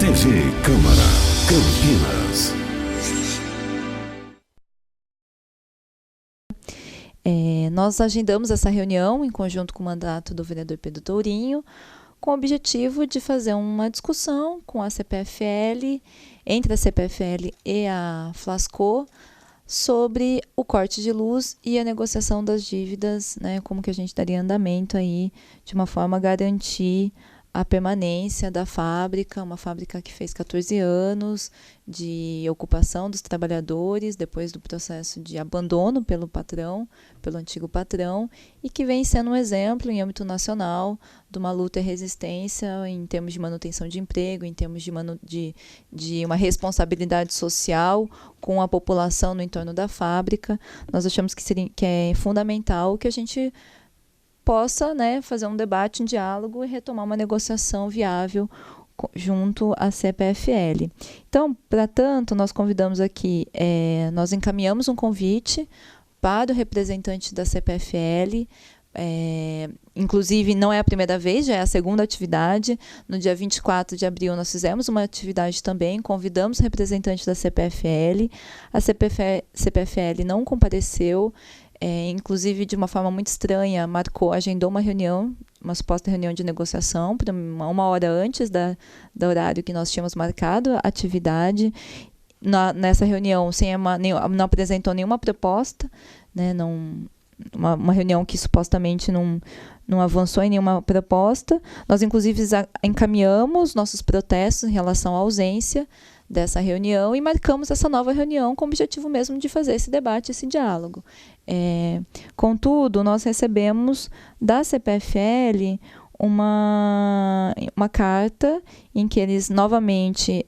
TV Câmara, Campinas. Nós agendamos essa reunião em conjunto com o mandato do vereador Pedro Tourinho, com o objetivo de fazer uma discussão com a CPFL, entre a CPFL e a Flasco, sobre o corte de luz e a negociação das dívidas, né, como que a gente daria andamento aí, de uma forma a garantir a permanência da fábrica, uma fábrica que fez 14 anos de ocupação dos trabalhadores, depois do processo de abandono pelo patrão, pelo antigo patrão, e que vem sendo um exemplo em âmbito nacional de uma luta e resistência em termos de manutenção de emprego, em termos de uma responsabilidade social com a população no entorno da fábrica. Nós achamos que é fundamental que a gente possa, né, fazer um debate, um diálogo e retomar uma negociação viável junto à CPFL. Então, para tanto, nós convidamos aqui, nós encaminhamos um convite para o representante da CPFL, inclusive não é a primeira vez, já é a segunda atividade. No dia 24 de abril nós fizemos uma atividade também, convidamos o representante da CPFL, a CPFL não compareceu, inclusive de uma forma muito estranha, agendou uma reunião, uma suposta reunião de negociação, para uma hora antes do horário que nós tínhamos marcado a atividade. Nessa reunião não apresentou nenhuma proposta, né, uma reunião que supostamente não avançou em nenhuma proposta. Nós, inclusive, encaminhamos nossos protestos em relação à ausência dessa reunião e marcamos essa nova reunião com o objetivo mesmo de fazer esse debate, esse diálogo. Contudo, nós recebemos da CPFL uma carta em que eles novamente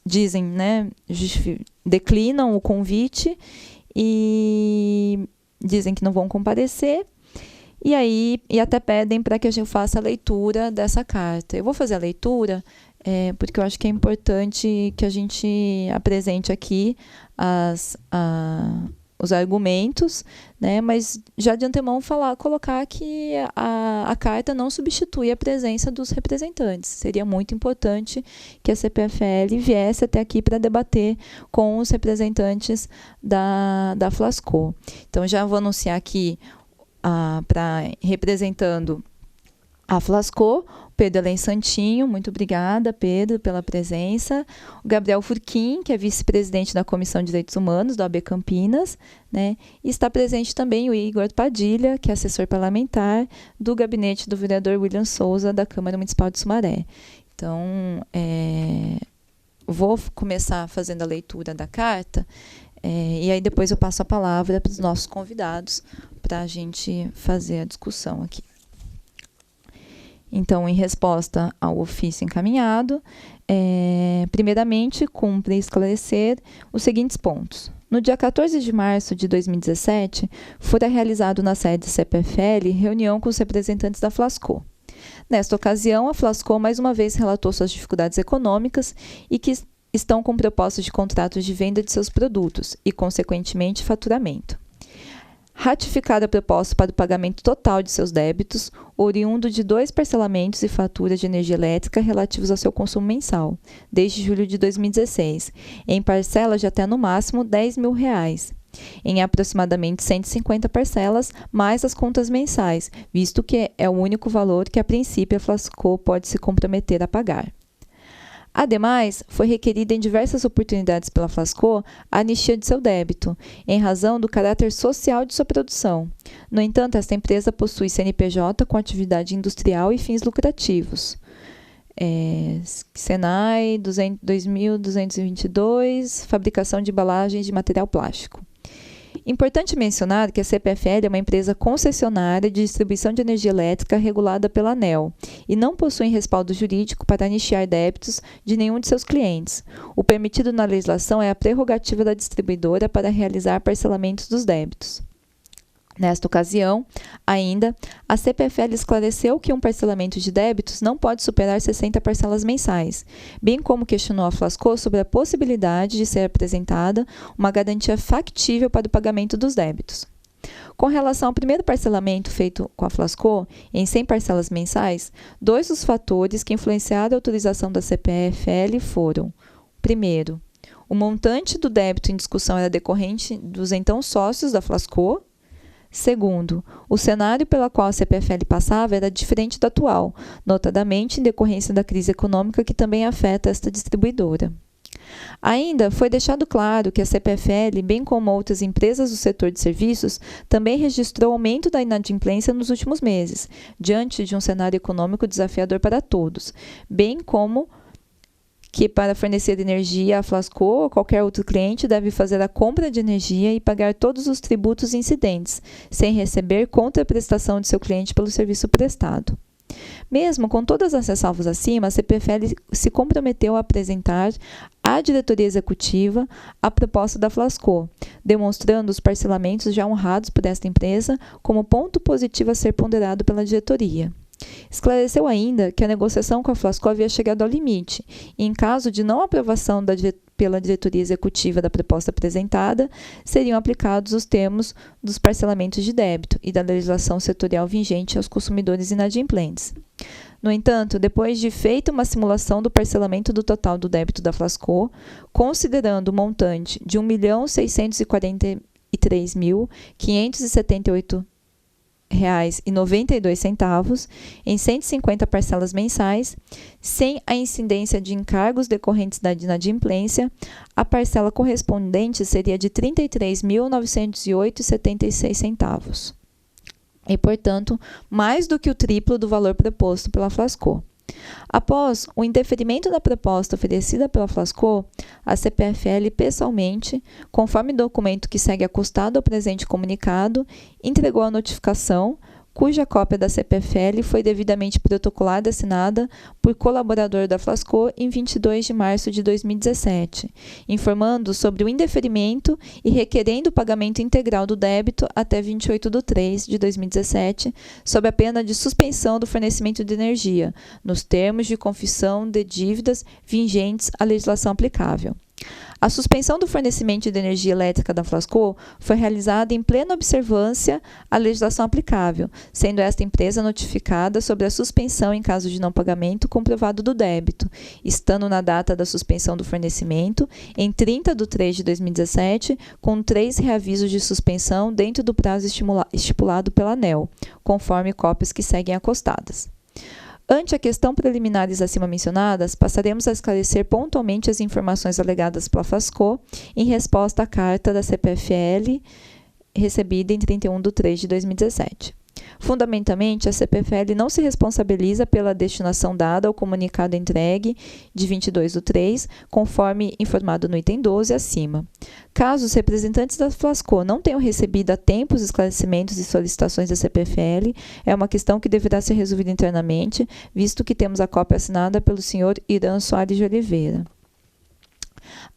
dizem, né, declinam o convite e dizem que não vão comparecer. E até pedem para que a gente faça a leitura dessa carta. Eu vou fazer a leitura porque eu acho que é importante que a gente apresente aqui os argumentos, né? Mas já de antemão colocar que a carta não substitui a presença dos representantes. Seria muito importante que a CPFL viesse até aqui para debater com os representantes da Flasco. Então, já vou anunciar aqui, representando a Flasco, Pedro Elen Santinho, muito obrigada, Pedro, pela presença. O Gabriel Furquim, que é vice-presidente da Comissão de Direitos Humanos, do AB Campinas, né? E está presente também o Igor Padilha, que é assessor parlamentar do gabinete do vereador William Souza, da Câmara Municipal de Sumaré. Então, vou começar fazendo a leitura da carta, e aí depois eu passo a palavra para os nossos convidados, para a gente fazer a discussão aqui. Então, em resposta ao ofício encaminhado, primeiramente, cumpre esclarecer os seguintes pontos. No dia 14 de março de 2017, fora realizado na sede CPFL reunião com os representantes da Flasco. Nesta ocasião, a Flasco mais uma vez relatou suas dificuldades econômicas e que estão com propostas de contratos de venda de seus produtos e, consequentemente, faturamento. Ratificar a proposta para o pagamento total de seus débitos, oriundo de 2 parcelamentos e faturas de energia elétrica relativos ao seu consumo mensal, desde julho de 2016, em parcelas de até no máximo R$10 mil, em aproximadamente 150 parcelas, mais as contas mensais, visto que é o único valor que, a princípio, a Flasco pode se comprometer a pagar. Ademais, foi requerida em diversas oportunidades pela Flasco a anistia de seu débito, em razão do caráter social de sua produção. No entanto, esta empresa possui CNPJ com atividade industrial e fins lucrativos. Senai 2222, fabricação de embalagens de material plástico. Importante mencionar que a CPFL é uma empresa concessionária de distribuição de energia elétrica regulada pela ANEEL e não possui respaldo jurídico para anistiar débitos de nenhum de seus clientes. O permitido na legislação é a prerrogativa da distribuidora para realizar parcelamentos dos débitos. Nesta ocasião, ainda, a CPFL esclareceu que um parcelamento de débitos não pode superar 60 parcelas mensais, bem como questionou a Flasco sobre a possibilidade de ser apresentada uma garantia factível para o pagamento dos débitos. Com relação ao primeiro parcelamento feito com a Flasco, em 100 parcelas mensais, 2 dos fatores que influenciaram a autorização da CPFL foram: primeiro, o montante do débito em discussão era decorrente dos então sócios da Flasco. Segundo, o cenário pelo qual a CPFL passava era diferente do atual, notadamente em decorrência da crise econômica que também afeta esta distribuidora. Ainda foi deixado claro que a CPFL, bem como outras empresas do setor de serviços, também registrou aumento da inadimplência nos últimos meses, diante de um cenário econômico desafiador para todos, bem como que para fornecer energia à Flasco ou qualquer outro cliente deve fazer a compra de energia e pagar todos os tributos incidentes, sem receber contraprestação de seu cliente pelo serviço prestado. Mesmo com todas as ressalvas acima, a CPFL se comprometeu a apresentar à diretoria executiva a proposta da Flasco, demonstrando os parcelamentos já honrados por esta empresa como ponto positivo a ser ponderado pela diretoria. Esclareceu ainda que a negociação com a Flasco havia chegado ao limite e, em caso de não aprovação pela diretoria executiva da proposta apresentada, seriam aplicados os termos dos parcelamentos de débito e da legislação setorial vigente aos consumidores inadimplentes. No entanto, depois de feita uma simulação do parcelamento do total do débito da Flasco, considerando o montante de R$ 1.643.578,92 em 150 parcelas mensais, sem a incidência de encargos decorrentes da inadimplência, a parcela correspondente seria de R$ 33.908,76 e, portanto, mais do que o triplo do valor proposto pela Flasco. Após o indeferimento da proposta oferecida pela Flasco, a CPFL pessoalmente, conforme documento que segue acostado ao presente comunicado, entregou a notificação, cuja cópia da CPFL foi devidamente protocolada e assinada por colaborador da Flasco em 22 de março de 2017, informando sobre o indeferimento e requerendo o pagamento integral do débito até 28 de 3 de 2017, sob a pena de suspensão do fornecimento de energia, nos termos de confissão de dívidas vigentes à legislação aplicável. A suspensão do fornecimento de energia elétrica da Flasco foi realizada em plena observância à legislação aplicável, sendo esta empresa notificada sobre a suspensão em caso de não pagamento comprovado do débito, estando na data da suspensão do fornecimento, em 30 de 3 de 2017, com 3 reavisos de suspensão dentro do prazo estipulado pela ANEEL, conforme cópias que seguem acostadas. Ante a questão preliminares acima mencionadas, passaremos a esclarecer pontualmente as informações alegadas pela Flasco em resposta à carta da CPFL recebida em 31 de 3 de 2017. Fundamentalmente, a CPFL não se responsabiliza pela destinação dada ao comunicado entregue de 22 de 3, conforme informado no item 12 acima. Caso os representantes da Flasco não tenham recebido a tempo os esclarecimentos e solicitações da CPFL, é uma questão que deverá ser resolvida internamente, visto que temos a cópia assinada pelo Sr. Irã Soares de Oliveira.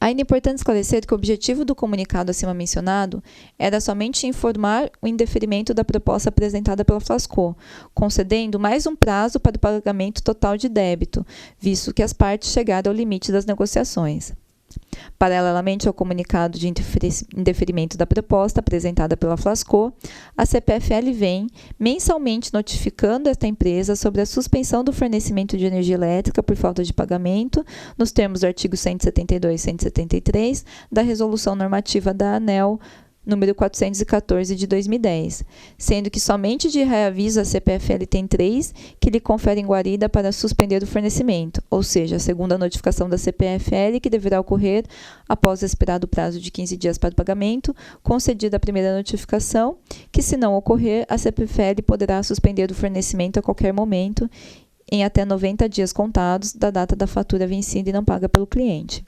Ainda é importante esclarecer que o objetivo do comunicado acima mencionado era somente informar o indeferimento da proposta apresentada pela Flasco, concedendo mais um prazo para o pagamento total de débito, visto que as partes chegaram ao limite das negociações. Paralelamente ao comunicado de indeferimento da proposta apresentada pela Flasco, a CPFL vem mensalmente notificando esta empresa sobre a suspensão do fornecimento de energia elétrica por falta de pagamento, nos termos do artigo 172 e 173 da Resolução Normativa da ANEEL número 414 de 2010, sendo que somente de reaviso a CPFL tem 3 que lhe conferem guarida para suspender o fornecimento, ou seja, a segunda notificação da CPFL, que deverá ocorrer após expirar o prazo de 15 dias para o pagamento, concedida a primeira notificação, que se não ocorrer, a CPFL poderá suspender o fornecimento a qualquer momento, em até 90 dias contados da data da fatura vencida e não paga pelo cliente.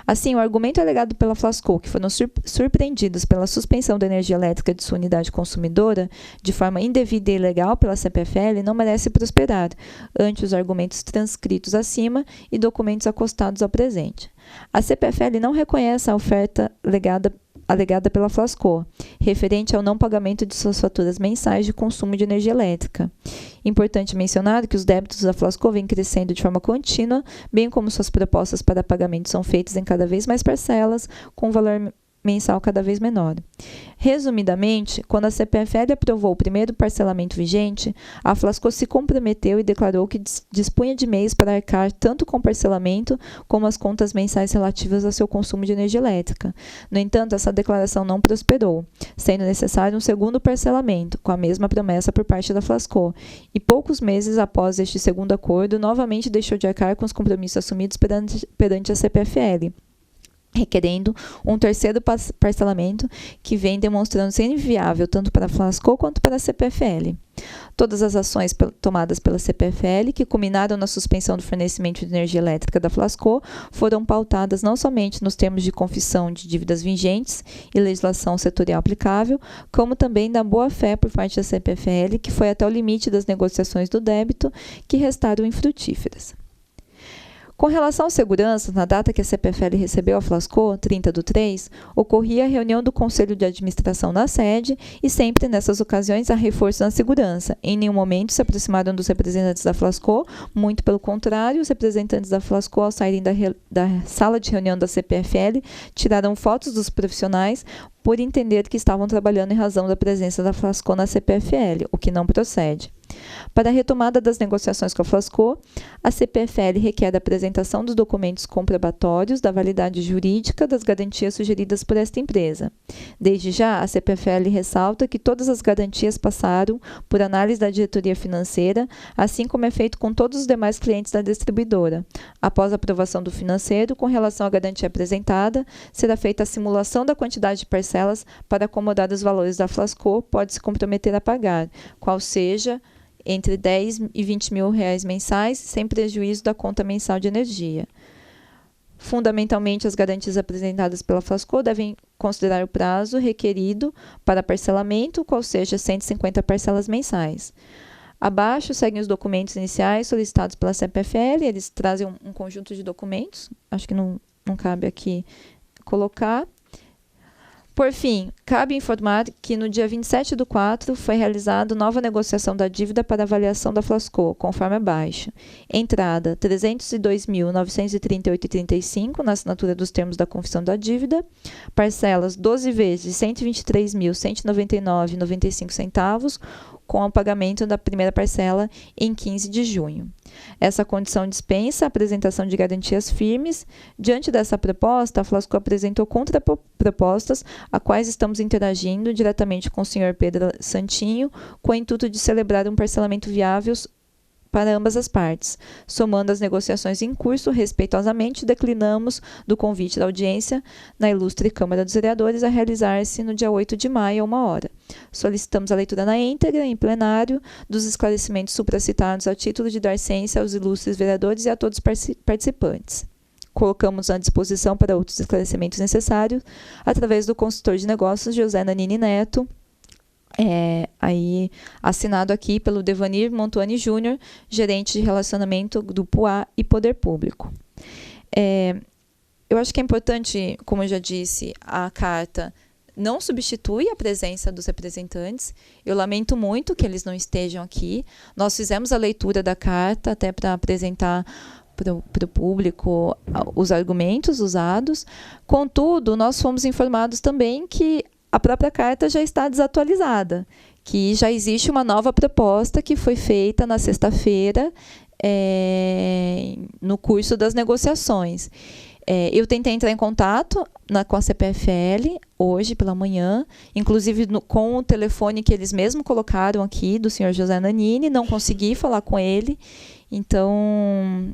Assim, o argumento alegado pela Flasco, que foram surpreendidos pela suspensão da energia elétrica de sua unidade consumidora de forma indevida e ilegal pela CPFL, não merece prosperar, ante os argumentos transcritos acima e documentos acostados ao presente. A CPFL não reconhece a oferta alegada pela Flasco, referente ao não pagamento de suas faturas mensais de consumo de energia elétrica. Importante mencionar que os débitos da Flasco vêm crescendo de forma contínua, bem como suas propostas para pagamento são feitas em cada vez mais parcelas, com valor mensal cada vez menor. Resumidamente, quando a CPFL aprovou o primeiro parcelamento vigente, a Flasco se comprometeu e declarou que dispunha de meios para arcar tanto com o parcelamento como as contas mensais relativas ao seu consumo de energia elétrica. No entanto, essa declaração não prosperou, sendo necessário um segundo parcelamento, com a mesma promessa por parte da Flasco, e poucos meses após este segundo acordo, novamente deixou de arcar com os compromissos assumidos perante a CPFL, requerendo um terceiro parcelamento que vem demonstrando ser inviável tanto para a Flasco quanto para a CPFL. Todas as ações tomadas pela CPFL, que culminaram na suspensão do fornecimento de energia elétrica da Flasco, foram pautadas não somente nos termos de confissão de dívidas vigentes e legislação setorial aplicável, como também da boa-fé por parte da CPFL, que foi até o limite das negociações do débito, que restaram infrutíferas. Com relação à segurança, na data que a CPFL recebeu a Flasco, 30/3, ocorria a reunião do Conselho de Administração na sede e sempre nessas ocasiões há reforço na segurança. Em nenhum momento se aproximaram dos representantes da Flasco, muito pelo contrário, os representantes da Flasco, ao saírem da sala de reunião da CPFL, tiraram fotos dos profissionais por entender que estavam trabalhando em razão da presença da Flasco na CPFL, o que não procede. Para a retomada das negociações com a Flasco, a CPFL requer a apresentação dos documentos comprobatórios da validade jurídica das garantias sugeridas por esta empresa. Desde já, a CPFL ressalta que todas as garantias passaram por análise da diretoria financeira, assim como é feito com todos os demais clientes da distribuidora. Após a aprovação do financeiro, com relação à garantia apresentada, será feita a simulação da quantidade de parcelas para acomodar os valores da Flasco pode se comprometer a pagar, qual seja entre 10 e 20 mil reais mensais, sem prejuízo da conta mensal de energia. Fundamentalmente, as garantias apresentadas pela Flasco devem considerar o prazo requerido para parcelamento, qual seja 150 parcelas mensais. Abaixo seguem os documentos iniciais solicitados pela CPFL, eles trazem um conjunto de documentos, acho que não cabe aqui colocar. Por fim, cabe informar que no dia 27/4 foi realizada nova negociação da dívida para avaliação da Flasco, conforme abaixo. Entrada, R$ 302.938,35 na assinatura dos termos da confissão da dívida. Parcelas, 12 vezes, R$ 123.199,95, com o pagamento da primeira parcela em 15 de junho. Essa condição dispensa a apresentação de garantias firmes. Diante dessa proposta, a Flasco apresentou contrapropostas, a quais estamos interagindo diretamente com o Sr. Pedro Santinho, com o intuito de celebrar um parcelamento viável para ambas as partes. Somando as negociações em curso, respeitosamente declinamos do convite da audiência na ilustre Câmara dos Vereadores a realizar-se no dia 8 de maio, a 13h. Solicitamos a leitura na íntegra, em plenário, dos esclarecimentos supracitados a título de dar ciência aos ilustres vereadores e a todos os participantes. Colocamos à disposição para outros esclarecimentos necessários através do consultor de negócios José Nanini Neto, aí assinado aqui pelo Devanir Montuani Júnior, gerente de relacionamento do PUA e Poder Público. Eu acho que é importante, como eu já disse, a carta não substitui a presença dos representantes. Eu lamento muito que eles não estejam aqui. Nós fizemos a leitura da carta até para apresentar para o público os argumentos usados. Contudo, nós fomos informados também que a própria carta já está desatualizada, que já existe uma nova proposta que foi feita na sexta-feira, no curso das negociações. Eu tentei entrar em contato com a CPFL hoje pela manhã, inclusive com o telefone que eles mesmos colocaram aqui, do senhor José Nanini, não consegui falar com ele, então,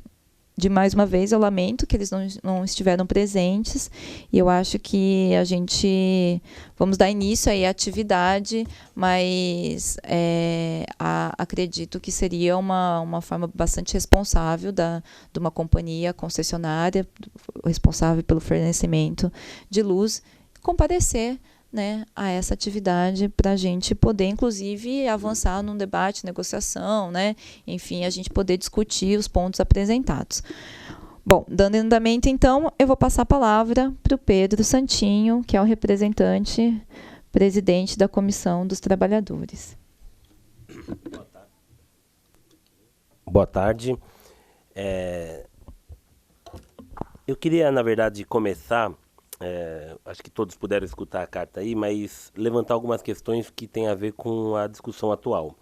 de mais uma vez, eu lamento que eles não estiveram presentes, e eu acho que a gente vamos dar início aí à atividade, mas acredito que seria uma forma bastante responsável de uma companhia concessionária, responsável pelo fornecimento de luz, comparecer, né, a essa atividade para a gente poder, inclusive, avançar num debate, negociação, né, enfim, a gente poder discutir os pontos apresentados. Bom, dando andamento, então, eu vou passar a palavra para o Pedro Santinho, que é o representante, presidente da Comissão dos Trabalhadores. Boa tarde. Eu queria, na verdade, começar acho que todos puderam escutar a carta aí, mas levantar algumas questões que têm a ver com a discussão atual,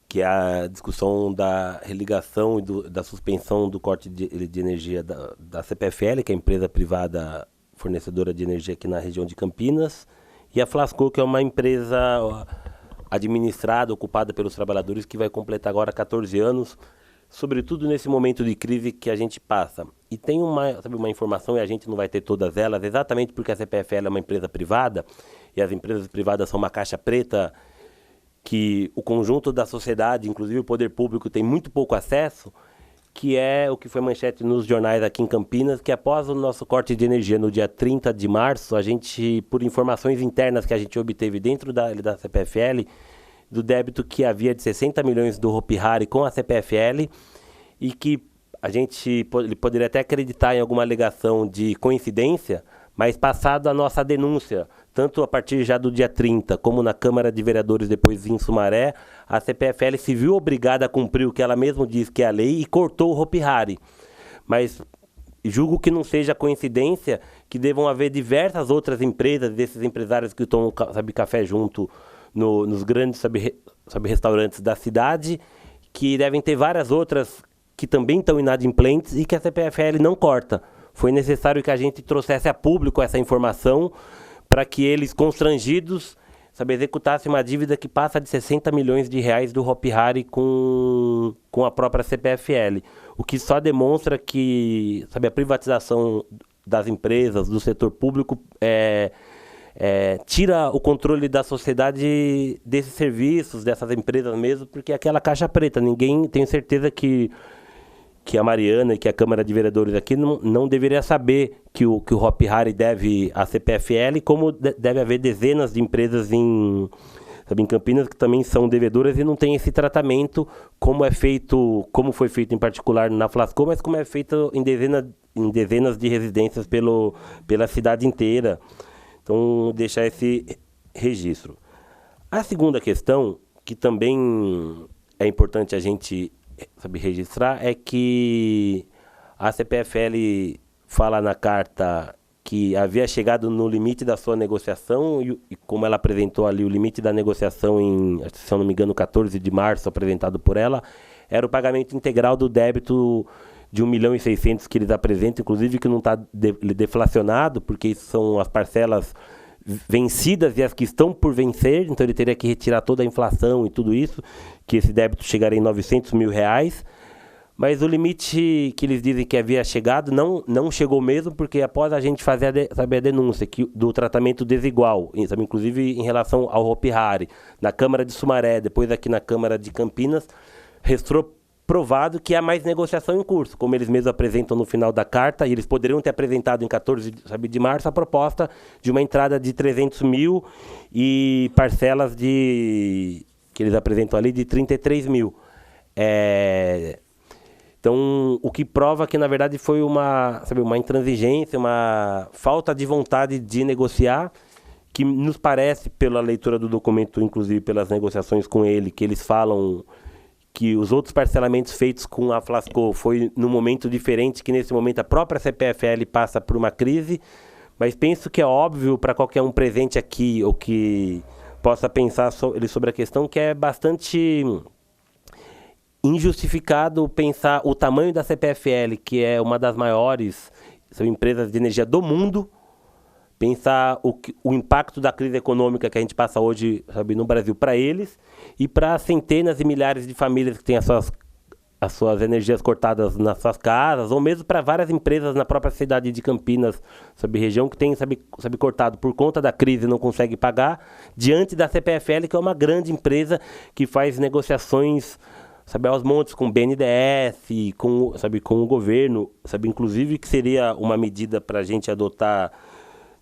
que é a discussão da religação e da suspensão do corte de energia da CPFL, que é a empresa privada fornecedora de energia aqui na região de Campinas, e a Flasco, que é uma empresa administrada, ocupada pelos trabalhadores, que vai completar agora 14 anos, sobretudo nesse momento de crise que a gente passa. E tem uma informação, e a gente não vai ter todas elas, exatamente porque a CPFL é uma empresa privada, e as empresas privadas são uma caixa preta que o conjunto da sociedade, inclusive o poder público, tem muito pouco acesso, que é o que foi manchete nos jornais aqui em Campinas, que após o nosso corte de energia no dia 30 de março, a gente, por informações internas que a gente obteve dentro da CPFL, do débito que havia de 60 milhões do Hopi Hari com a CPFL, e que ele poderia até acreditar em alguma alegação de coincidência, mas passado a nossa denúncia, tanto a partir já do dia 30, como na Câmara de Vereadores depois em Sumaré, a CPFL se viu obrigada a cumprir o que ela mesma diz que é a lei e cortou o Hopi Hari. Mas julgo que não seja coincidência que devam haver diversas outras empresas, desses empresários que tomam café junto nos grandes restaurantes da cidade, que devem ter várias outras que também estão inadimplentes e que a CPFL não corta. Foi necessário que a gente trouxesse a público essa informação para que eles, constrangidos, executassem uma dívida que passa de 60 milhões de reais do Hopi Hari com a própria CPFL. O que só demonstra que a privatização das empresas, do setor público, tira o controle da sociedade desses serviços, dessas empresas mesmo, porque é aquela caixa preta. Tenho certeza que a Mariana e que a Câmara de Vereadores aqui não deveria saber que o Hopi Hari deve à CPFL, como deve haver dezenas de empresas em Campinas que também são devedoras e não tem esse tratamento, como foi feito em particular na Flasco, mas como é feito em dezenas de residências pela cidade inteira. Então, deixar esse registro. A segunda questão, que também é importante a gente registrar, é que a CPFL fala na carta que havia chegado no limite da sua negociação e como ela apresentou ali o limite da negociação se eu não me engano, 14 de março, apresentado por ela, era o pagamento integral do débito de 1.600.000 que eles apresentam, inclusive que não está deflacionado, porque isso são as parcelas vencidas e as que estão por vencer, então ele teria que retirar toda a inflação e tudo isso, que esse débito chegaria em 900 mil reais, mas o limite que eles dizem que havia chegado não chegou mesmo, porque após a gente fazer a denúncia do tratamento desigual, inclusive em relação ao Hopi Hari, na Câmara de Sumaré, depois aqui na Câmara de Campinas, restou provado que há mais negociação em curso, como eles mesmos apresentam no final da carta, e eles poderiam ter apresentado em 14 de março a proposta de uma entrada de 300 mil e parcelas que eles apresentam ali de 33 mil. Então, o que prova que, na verdade, foi uma intransigência, uma falta de vontade de negociar, que nos parece, pela leitura do documento, inclusive pelas negociações com ele, que eles falam que os outros parcelamentos feitos com a Flasco foi num momento diferente, que nesse momento a própria CPFL passa por uma crise, mas penso que é óbvio para qualquer um presente aqui, ou que possa pensar sobre a questão, que é bastante injustificado pensar o tamanho da CPFL, que é uma das maiores empresas de energia do mundo, pensar o impacto da crise econômica que a gente passa hoje no Brasil para eles e para centenas e milhares de famílias que têm as suas energias cortadas nas suas casas, ou mesmo para várias empresas na própria cidade de Campinas, região que tem cortado por conta da crise e não consegue pagar, diante da CPFL, que é uma grande empresa que faz negociações aos montes com o BNDES, com o governo, inclusive que seria uma medida para a gente adotar,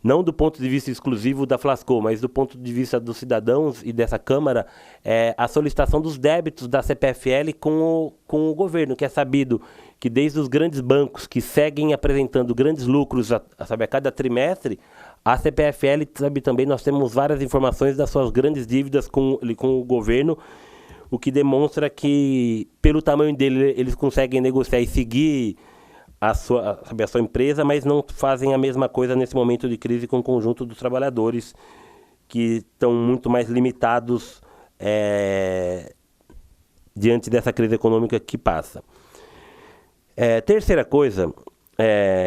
não do ponto de vista exclusivo da Flasco, mas do ponto de vista dos cidadãos e dessa Câmara, a solicitação dos débitos da CPFL com o governo, que é sabido que desde os grandes bancos que seguem apresentando grandes lucros a cada trimestre, a CPFL, também nós temos várias informações das suas grandes dívidas com o governo, o que demonstra que, pelo tamanho dele, eles conseguem negociar e seguir sabe, a sua empresa, mas não fazem a mesma coisa nesse momento de crise com o conjunto dos trabalhadores que estão muito mais limitados diante dessa crise econômica que passa. Terceira coisa,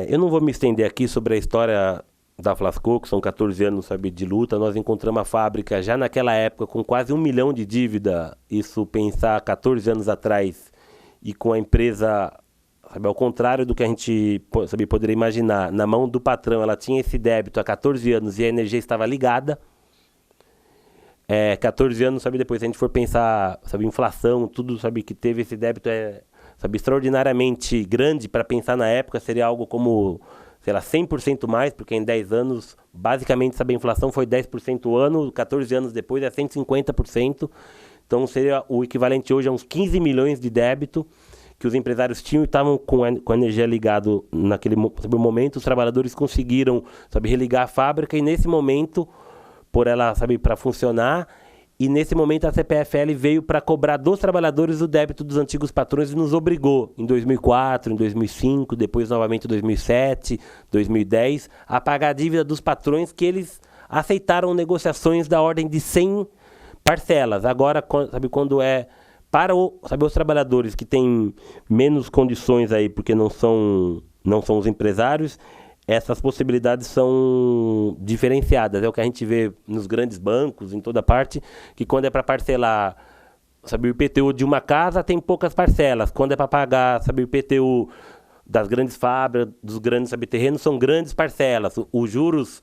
eu não vou me estender aqui sobre a história da Flasco, que são 14 anos, sabe, de luta. Nós encontramos a fábrica já naquela época com quase 1 milhão de dívida, isso pensar 14 anos atrás, e com a empresa, sabe, ao contrário do que a gente, sabe, poderia imaginar, na mão do patrão ela tinha esse débito há 14 anos e a energia estava ligada. 14 anos, sabe, depois a gente for pensar, sabe, inflação, tudo, sabe, que teve esse débito sabe, extraordinariamente grande para pensar na época, seria algo como, sei lá, 100% mais, porque em 10 anos, basicamente, sabe, a inflação foi 10% o ano, 14 anos depois é 150%, então seria o equivalente hoje a uns 15 milhões de débito que os empresários tinham e estavam com a energia ligado naquele momento. Os trabalhadores conseguiram, sabe, religar a fábrica e nesse momento, por ela, sabe, para funcionar, e nesse momento a CPFL veio para cobrar dos trabalhadores o débito dos antigos patrões e nos obrigou, em 2004, em 2005, depois novamente em 2007, 2010, a pagar a dívida dos patrões que eles aceitaram negociações da ordem de 100 parcelas. Agora, sabe, quando para sabe, os trabalhadores que têm menos condições aí, porque não são os empresários, essas possibilidades são diferenciadas. É o que a gente vê nos grandes bancos, em toda parte, que quando é para parcelar, sabe, o IPTU de uma casa, tem poucas parcelas. Quando é para pagar, sabe, o IPTU das grandes fábricas, dos grandes, sabe, terrenos, são grandes parcelas. Os juros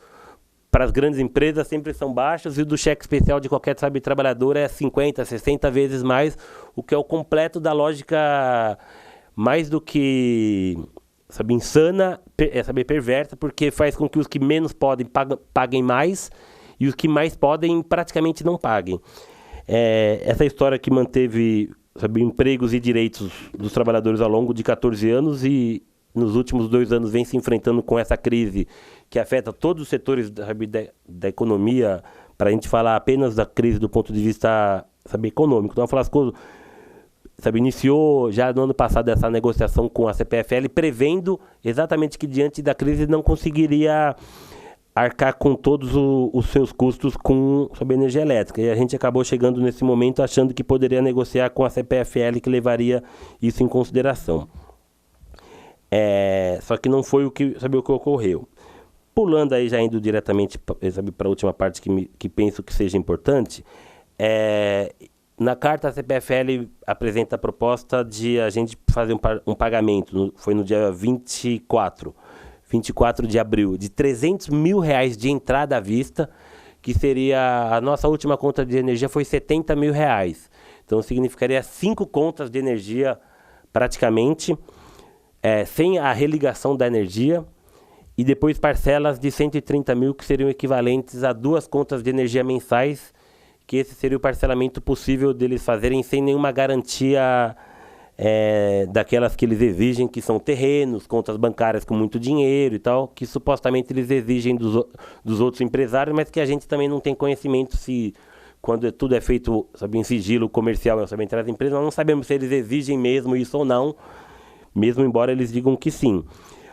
para as grandes empresas sempre são baixos e o do cheque especial de qualquer, sabe, trabalhador é 50, 60 vezes mais, o que é o completo da lógica mais do que, sabe, insana, sabe, perversa, porque faz com que os que menos podem paguem mais e os que mais podem praticamente não paguem. Essa história que manteve, sabe, empregos e direitos dos trabalhadores ao longo de 14 anos e nos últimos 2 anos vem se enfrentando com essa crise que afeta todos os setores, sabe, da economia, para a gente falar apenas da crise do ponto de vista, sabe, econômico. Então a Flasco, sabe, iniciou já no ano passado essa negociação com a CPFL, prevendo exatamente que diante da crise não conseguiria arcar com todos os seus custos com, sabe, energia elétrica. E a gente acabou chegando nesse momento achando que poderia negociar com a CPFL, que levaria isso em consideração. Só que não foi o que ocorreu. Pulando aí, já indo diretamente, sabe, para a última parte que penso que seja importante, na carta a CPFL apresenta a proposta de a gente fazer um pagamento, foi no dia 24 de abril, de R$300 mil de entrada à vista, que seria, a nossa última conta de energia foi R$70 mil, então significaria 5 contas de energia praticamente, sem a religação da energia, e depois parcelas de 130 mil, que seriam equivalentes a 2 contas de energia mensais, que esse seria o parcelamento possível deles fazerem sem nenhuma garantia daquelas que eles exigem, que são terrenos, contas bancárias com muito dinheiro e tal, que supostamente eles exigem dos outros empresários, mas que a gente também não tem conhecimento se, quando tudo é feito, sabe, em sigilo comercial, sabe, entre as empresas, nós não sabemos se eles exigem mesmo isso ou não, mesmo embora eles digam que sim.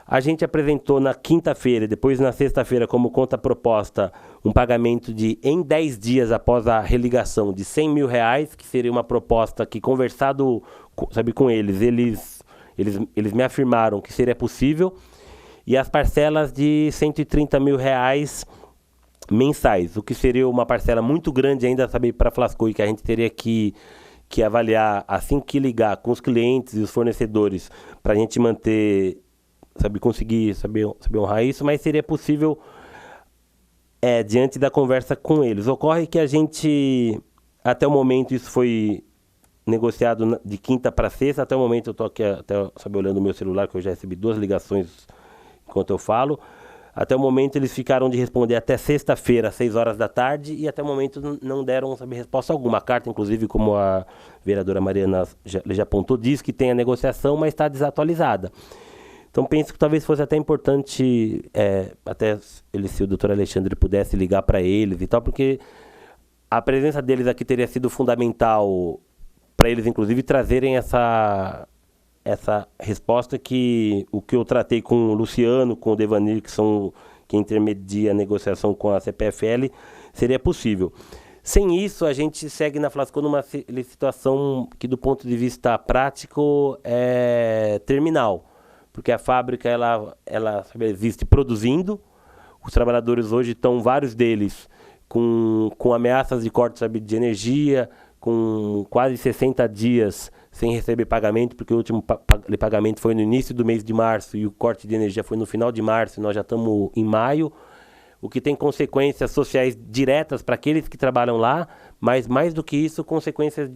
A gente apresentou na quinta-feira, depois na sexta-feira, como conta proposta, um pagamento em 10 dias após a religação de R$100 mil, que seria uma proposta que, conversado, sabe, com eles me afirmaram que seria possível, e as parcelas de R$130 mil mensais, o que seria uma parcela muito grande ainda, sabe, para a Flasco, e que a gente teria que avaliar assim que ligar com os clientes e os fornecedores para a gente manter, sabe, conseguir saber honrar isso, mas seria possível diante da conversa com eles. Ocorre que a gente, até o momento, isso foi negociado de quinta para sexta, até o momento eu estou aqui até, sabe, olhando o meu celular, que eu já recebi 2 ligações enquanto eu falo. Até o momento eles ficaram de responder até sexta-feira, às 6 horas da tarde, e até o momento não deram, sabe, resposta alguma. A carta, inclusive, como a vereadora Mariana já apontou, diz que tem a negociação, mas está desatualizada. Então penso que talvez fosse até importante, até se o doutor Alexandre pudesse ligar para eles e tal, porque a presença deles aqui teria sido fundamental para eles, inclusive, trazerem essa essa resposta que o que eu tratei com o Luciano, com o Devanir, que são quem intermedia a negociação com a CPFL, seria possível. Sem isso, a gente segue na Flasco numa situação que, do ponto de vista prático, é terminal. Porque a fábrica ela existe produzindo, os trabalhadores hoje estão, vários deles, com ameaças de corte, de energia, com quase 60 dias sem receber pagamento, porque o último pagamento foi no início do mês de março e o corte de energia foi no final de março, e nós já estamos em maio, o que tem consequências sociais diretas para aqueles que trabalham lá, mas mais do que isso, consequências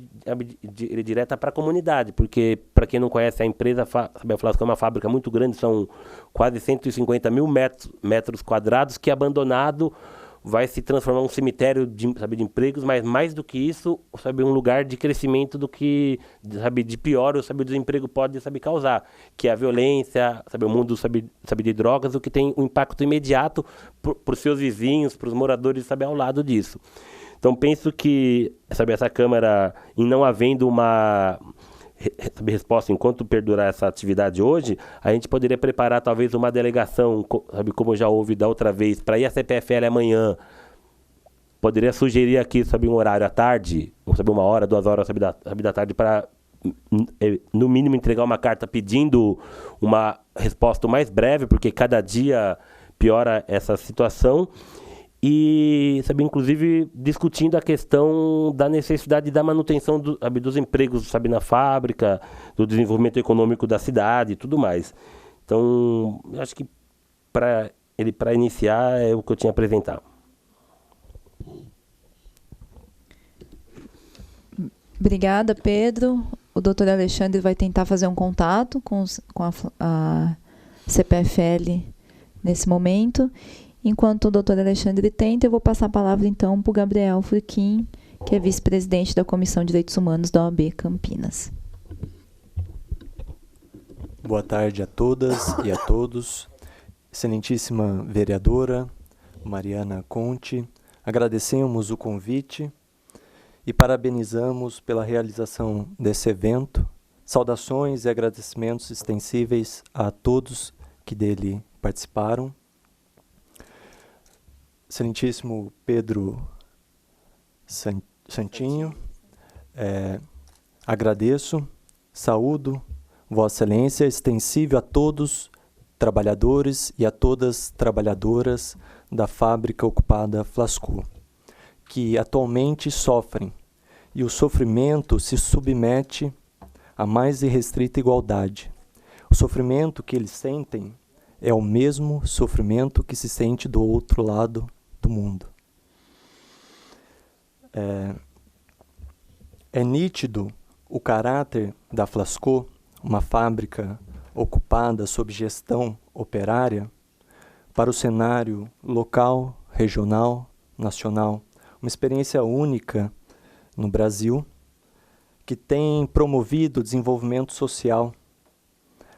diretas para a comunidade, porque, para quem não conhece a empresa, a Flasco é uma fábrica muito grande, são quase 150 mil metros quadrados, que abandonado vai se transformar em um cemitério de empregos, mas mais do que isso, um lugar de crescimento do que, de pior, o desemprego pode, causar, que é a violência, o mundo, de drogas, o que tem um impacto imediato para os seus vizinhos, para os moradores, ao lado disso. Então, penso que, essa Câmara, em não havendo uma resposta enquanto perdurar essa atividade hoje, a gente poderia preparar talvez uma delegação, como já houve da outra vez, para ir à CPFL amanhã. Poderia sugerir aqui, um horário à tarde, 1 hora, 2 horas, da tarde, para, no mínimo, entregar uma carta pedindo uma resposta mais breve, porque cada dia piora essa situação. E, inclusive, discutindo a questão da necessidade da manutenção dos empregos, na fábrica, do desenvolvimento econômico da cidade e tudo mais. Então, eu acho que para iniciar é o que eu tinha a apresentar. Obrigada, Pedro. O doutor Alexandre vai tentar fazer um contato com a CPFL nesse momento. Enquanto o doutor Alexandre tenta, eu vou passar a palavra, então, para o Gabriel Furquim, que é vice-presidente da Comissão de Direitos Humanos da OAB Campinas. Boa tarde a todas e a todos. Excelentíssima vereadora Mariana Conte, agradecemos o convite e parabenizamos pela realização desse evento. Saudações e agradecimentos extensíveis a todos que dele participaram. Excelentíssimo Pedro Santinho, agradeço, saúdo Vossa Excelência, extensível a todos trabalhadores e a todas trabalhadoras da fábrica ocupada Flasco, que atualmente sofrem, e o sofrimento se submete à mais irrestrita igualdade. O sofrimento que eles sentem é o mesmo sofrimento que se sente do outro lado do mundo. É nítido o caráter da Flasco, uma fábrica ocupada sob gestão operária, para o cenário local, regional, nacional. Uma experiência única no Brasil, que tem promovido o desenvolvimento social,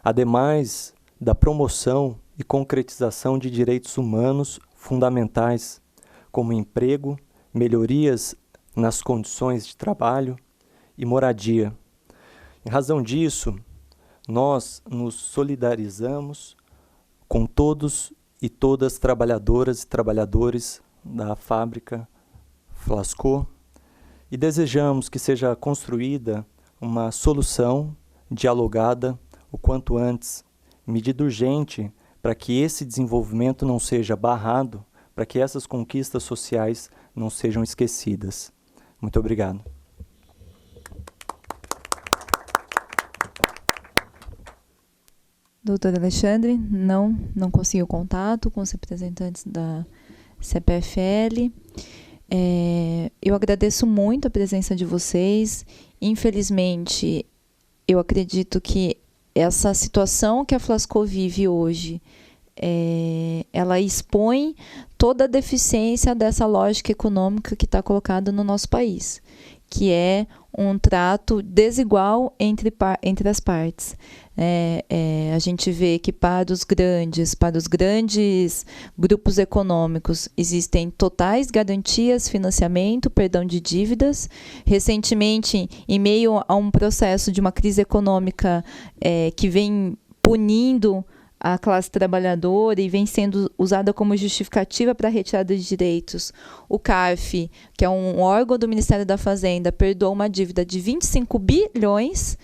ademais da promoção e concretização de direitos humanos fundamentais, como emprego, melhorias nas condições de trabalho e moradia. Em razão disso, nós nos solidarizamos com todos e todas trabalhadoras e trabalhadores da fábrica Flasco e desejamos que seja construída uma solução dialogada o quanto antes, medida urgente para que esse desenvolvimento não seja barrado, para que essas conquistas sociais não sejam esquecidas. Muito obrigado. Doutor Alexandre, não conseguiu contato com os representantes da CPFL. Eu agradeço muito a presença de vocês. Infelizmente, eu acredito que essa situação que a Flasco vive hoje, ela expõe toda a deficiência dessa lógica econômica que está colocada no nosso país, que é um trato desigual entre as partes. A gente vê que para os grandes grupos econômicos existem totais garantias, financiamento, perdão de dívidas. Recentemente, em meio a um processo de uma crise econômica que vem punindo a classe trabalhadora e vem sendo usada como justificativa para a retirada de direitos, o CARF, que é um órgão do Ministério da Fazenda, perdoou uma dívida de 25 bilhões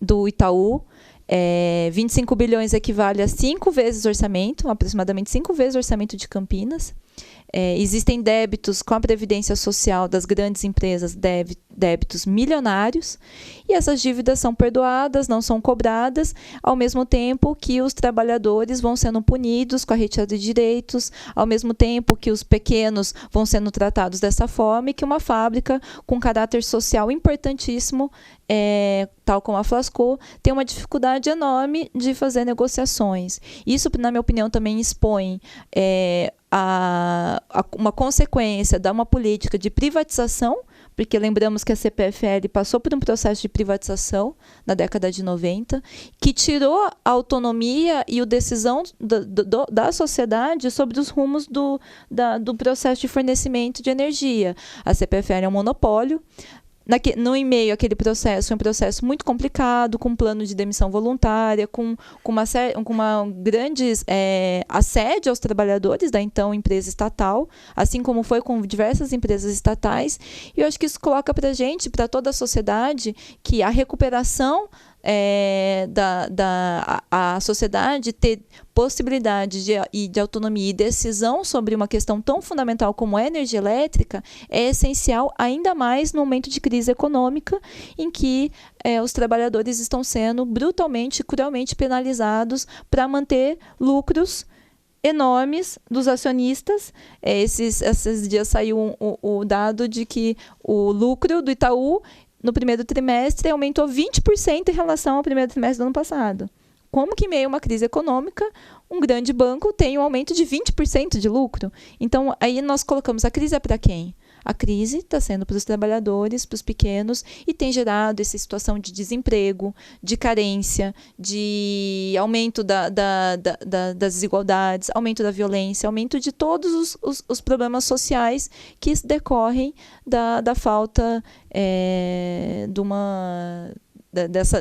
do Itaú. 25 bilhões equivale a 5 vezes o orçamento, aproximadamente 5 vezes o orçamento de Campinas. Existem débitos com a Previdência Social das grandes empresas, débitos milionários, e essas dívidas são perdoadas, não são cobradas, ao mesmo tempo que os trabalhadores vão sendo punidos com a retirada de direitos, ao mesmo tempo que os pequenos vão sendo tratados dessa forma, e que uma fábrica com caráter social importantíssimo, tal como a Flasco, tem uma dificuldade enorme de fazer negociações. Isso, na minha opinião, também expõe uma consequência de uma política de privatização, porque lembramos que a CPFL passou por um processo de privatização na década de 90, que tirou a autonomia e a decisão da sociedade sobre os rumos do processo de fornecimento de energia. A CPFL é um monopólio. No e-mail, aquele processo é um processo muito complicado, com plano de demissão voluntária, com uma grande assédio aos trabalhadores da então empresa estatal, assim como foi com diversas empresas estatais. E eu acho que isso coloca para a gente, para toda a sociedade, que a recuperação a sociedade ter possibilidade de autonomia e decisão sobre uma questão tão fundamental como a energia elétrica é essencial, ainda mais no momento de crise econômica, em que os trabalhadores estão sendo brutalmente, cruelmente penalizados para manter lucros enormes dos acionistas. Esses dias saiu o dado de que o lucro do Itaú no primeiro trimestre aumentou 20% em relação ao primeiro trimestre do ano passado. Como que, em meio a uma crise econômica, um grande banco tem um aumento de 20% de lucro? Então, aí nós colocamos, a crise é para quem? A crise está sendo para os trabalhadores, para os pequenos, e tem gerado essa situação de desemprego, de carência, de aumento das desigualdades, aumento da violência, aumento de todos os problemas sociais que decorrem da falta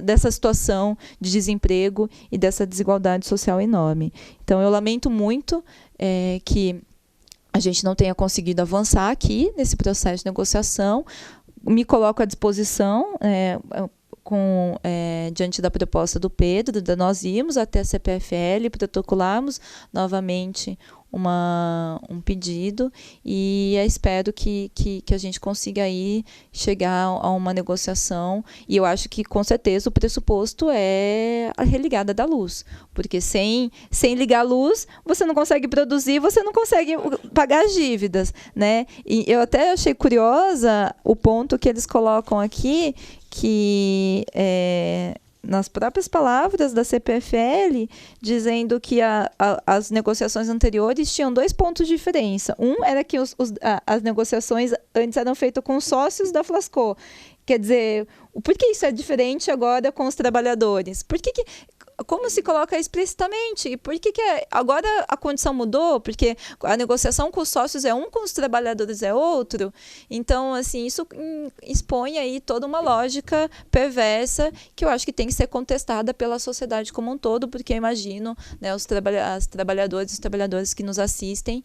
dessa situação de desemprego e dessa desigualdade social enorme. Então, eu lamento muito que a gente não tenha conseguido avançar aqui nesse processo de negociação. Me coloco à disposição diante da proposta do Pedro, nós irmos até a CPFL, protocolarmos novamente um pedido, e espero que a gente consiga aí chegar a uma negociação. E eu acho que, com certeza, o pressuposto é a religada da luz, porque sem ligar a luz, você não consegue produzir, você não consegue pagar as dívidas, né? E eu até achei curiosa o ponto que eles colocam aqui, que nas próprias palavras da CPFL, dizendo que as negociações anteriores tinham 2 pontos de diferença. Um era que as negociações antes eram feitas com os sócios da Flasco. Quer dizer, por que isso é diferente agora com os trabalhadores? Como se coloca explicitamente? Por que agora a condição mudou? Porque a negociação com os sócios é um, com os trabalhadores é outro. Então, assim, isso expõe aí toda uma lógica perversa que eu acho que tem que ser contestada pela sociedade como um todo, porque eu imagino, né, os trabalhadores que nos assistem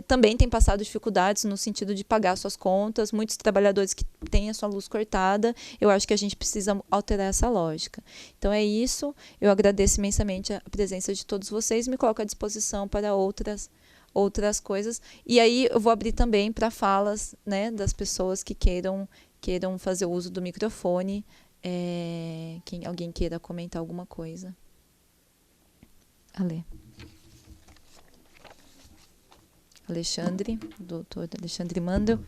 também têm passado dificuldades no sentido de pagar suas contas, muitos trabalhadores que têm a sua luz cortada. Eu acho que a gente precisa alterar essa lógica. Então, é isso. Eu agradeço imensamente a presença de todos vocês, me coloco à disposição para outras coisas. E aí eu vou abrir também para falas, né, das pessoas que queiram fazer uso do microfone. Alguém queira comentar alguma coisa. Alexandre, doutor Alexandre Mandel.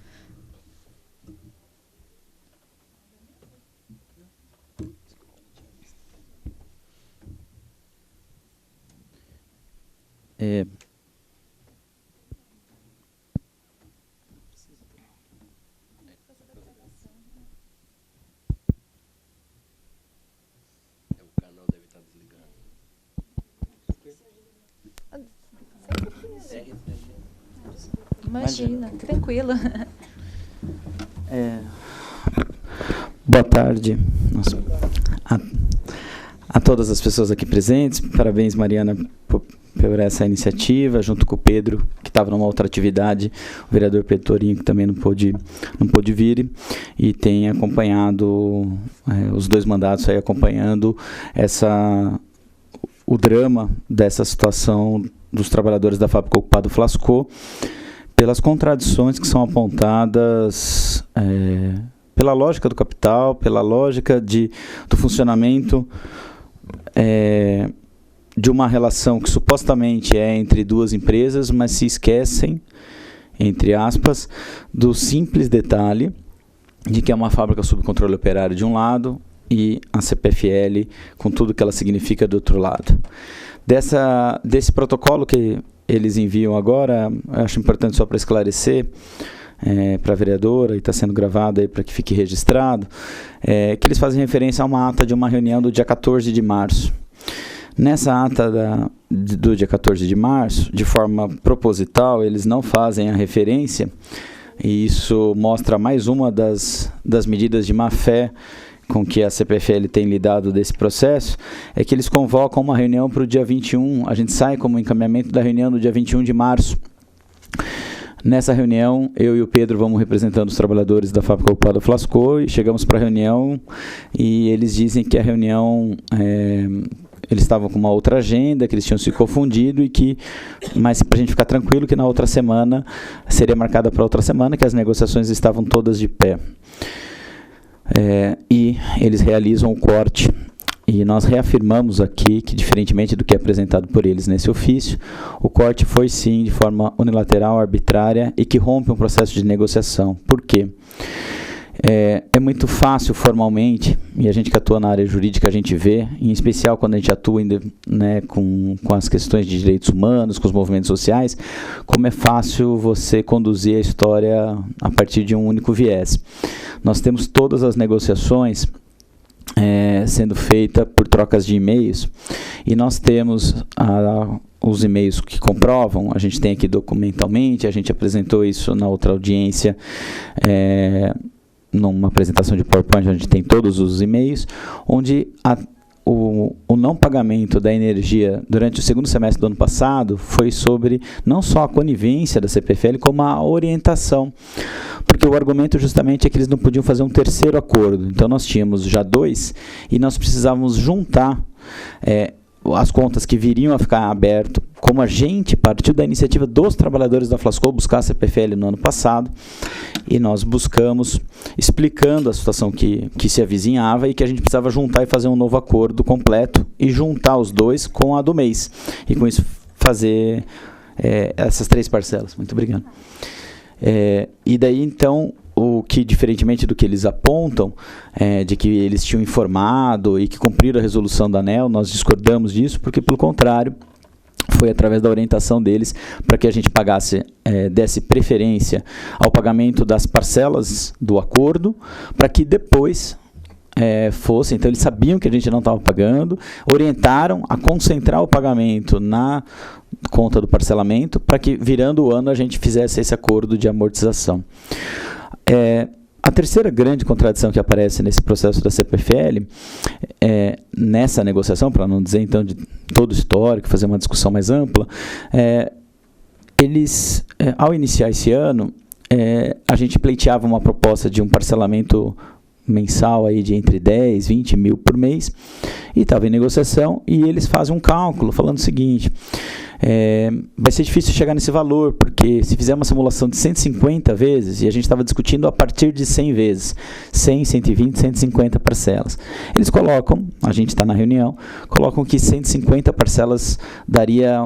Imagina, tranquila. Boa tarde a todas as pessoas aqui presentes. Parabéns, Mariana, por essa iniciativa, junto com o Pedro, que estava numa outra atividade, o vereador Pedro Torinho, que também não pôde vir, e tem acompanhado os dois mandatos, aí, acompanhando o drama dessa situação dos trabalhadores da fábrica ocupada Flasco, pelas contradições que são apontadas pela lógica do capital, pela lógica do funcionamento de uma relação que supostamente é entre duas empresas, mas se esquecem, entre aspas, do simples detalhe de que é uma fábrica sob controle operário de um lado e a CPFL com tudo que ela significa do outro lado. Desse protocolo que eles enviam agora, eu acho importante só para esclarecer para a vereadora, e está sendo gravado aí para que fique registrado, que eles fazem referência a uma ata de uma reunião do dia 14 de março. Nessa ata do dia 14 de março, de forma proposital, eles não fazem a referência, e isso mostra mais uma das medidas de má-fé com que a CPFL tem lidado desse processo, é que eles convocam uma reunião para o dia 21, a gente sai como encaminhamento da reunião do dia 21 de março. Nessa reunião, eu e o Pedro vamos representando os trabalhadores da fábrica ocupada Flasco, e chegamos para a reunião, e eles dizem que a reunião, eles estavam com uma outra agenda, que eles tinham se confundido, mas para a gente ficar tranquilo, que na outra semana, seria marcada para outra semana, que as negociações estavam todas de pé. E eles realizam o corte, e nós reafirmamos aqui que, diferentemente do que é apresentado por eles nesse ofício, o corte foi sim de forma unilateral, arbitrária, e que rompe um processo de negociação. Por quê? É muito fácil formalmente, e a gente que atua na área jurídica a gente vê, em especial quando a gente atua com as questões de direitos humanos, com os movimentos sociais, como é fácil você conduzir a história a partir de um único viés. Nós temos todas as negociações sendo feitas por trocas de e-mails, e nós temos os e-mails que comprovam, a gente tem aqui documentalmente, a gente apresentou isso na outra audiência, numa apresentação de PowerPoint, onde tem todos os e-mails, onde o não pagamento da energia durante o segundo semestre do ano passado foi sobre não só a conivência da CPFL, como a orientação, porque o argumento justamente é que eles não podiam fazer um terceiro acordo. Então nós tínhamos já dois, e nós precisávamos juntar as contas que viriam a ficar abertas, como a gente partiu da iniciativa dos trabalhadores da Flasco buscar a CPFL no ano passado, e nós buscamos, explicando a situação que se avizinhava e que a gente precisava juntar e fazer um novo acordo completo e juntar os dois com a do mês, e com isso fazer essas 3 parcelas. Muito obrigado. E daí, então, o que, diferentemente do que eles apontam, de que eles tinham informado e que cumpriram a resolução da ANEEL, nós discordamos disso, porque, pelo contrário, foi através da orientação deles para que a gente desse preferência ao pagamento das parcelas do acordo, para que depois fosse. Então, eles sabiam que a gente não estava pagando, orientaram a concentrar o pagamento na conta do parcelamento, para que, virando o ano, a gente fizesse esse acordo de amortização. A terceira grande contradição que aparece nesse processo da CPFL, nessa negociação, para não dizer então de todo o histórico, fazer uma discussão mais ampla, eles, ao iniciar esse ano, a gente pleiteava uma proposta de um parcelamento mensal aí de entre 10 e 20 mil por mês, e estava em negociação, e eles fazem um cálculo falando o seguinte: vai ser difícil chegar nesse valor, porque se fizer uma simulação de 150 vezes, e a gente estava discutindo a partir de 100 vezes, 100, 120, 150 parcelas. Eles colocam, a gente está na reunião, colocam que 150 parcelas daria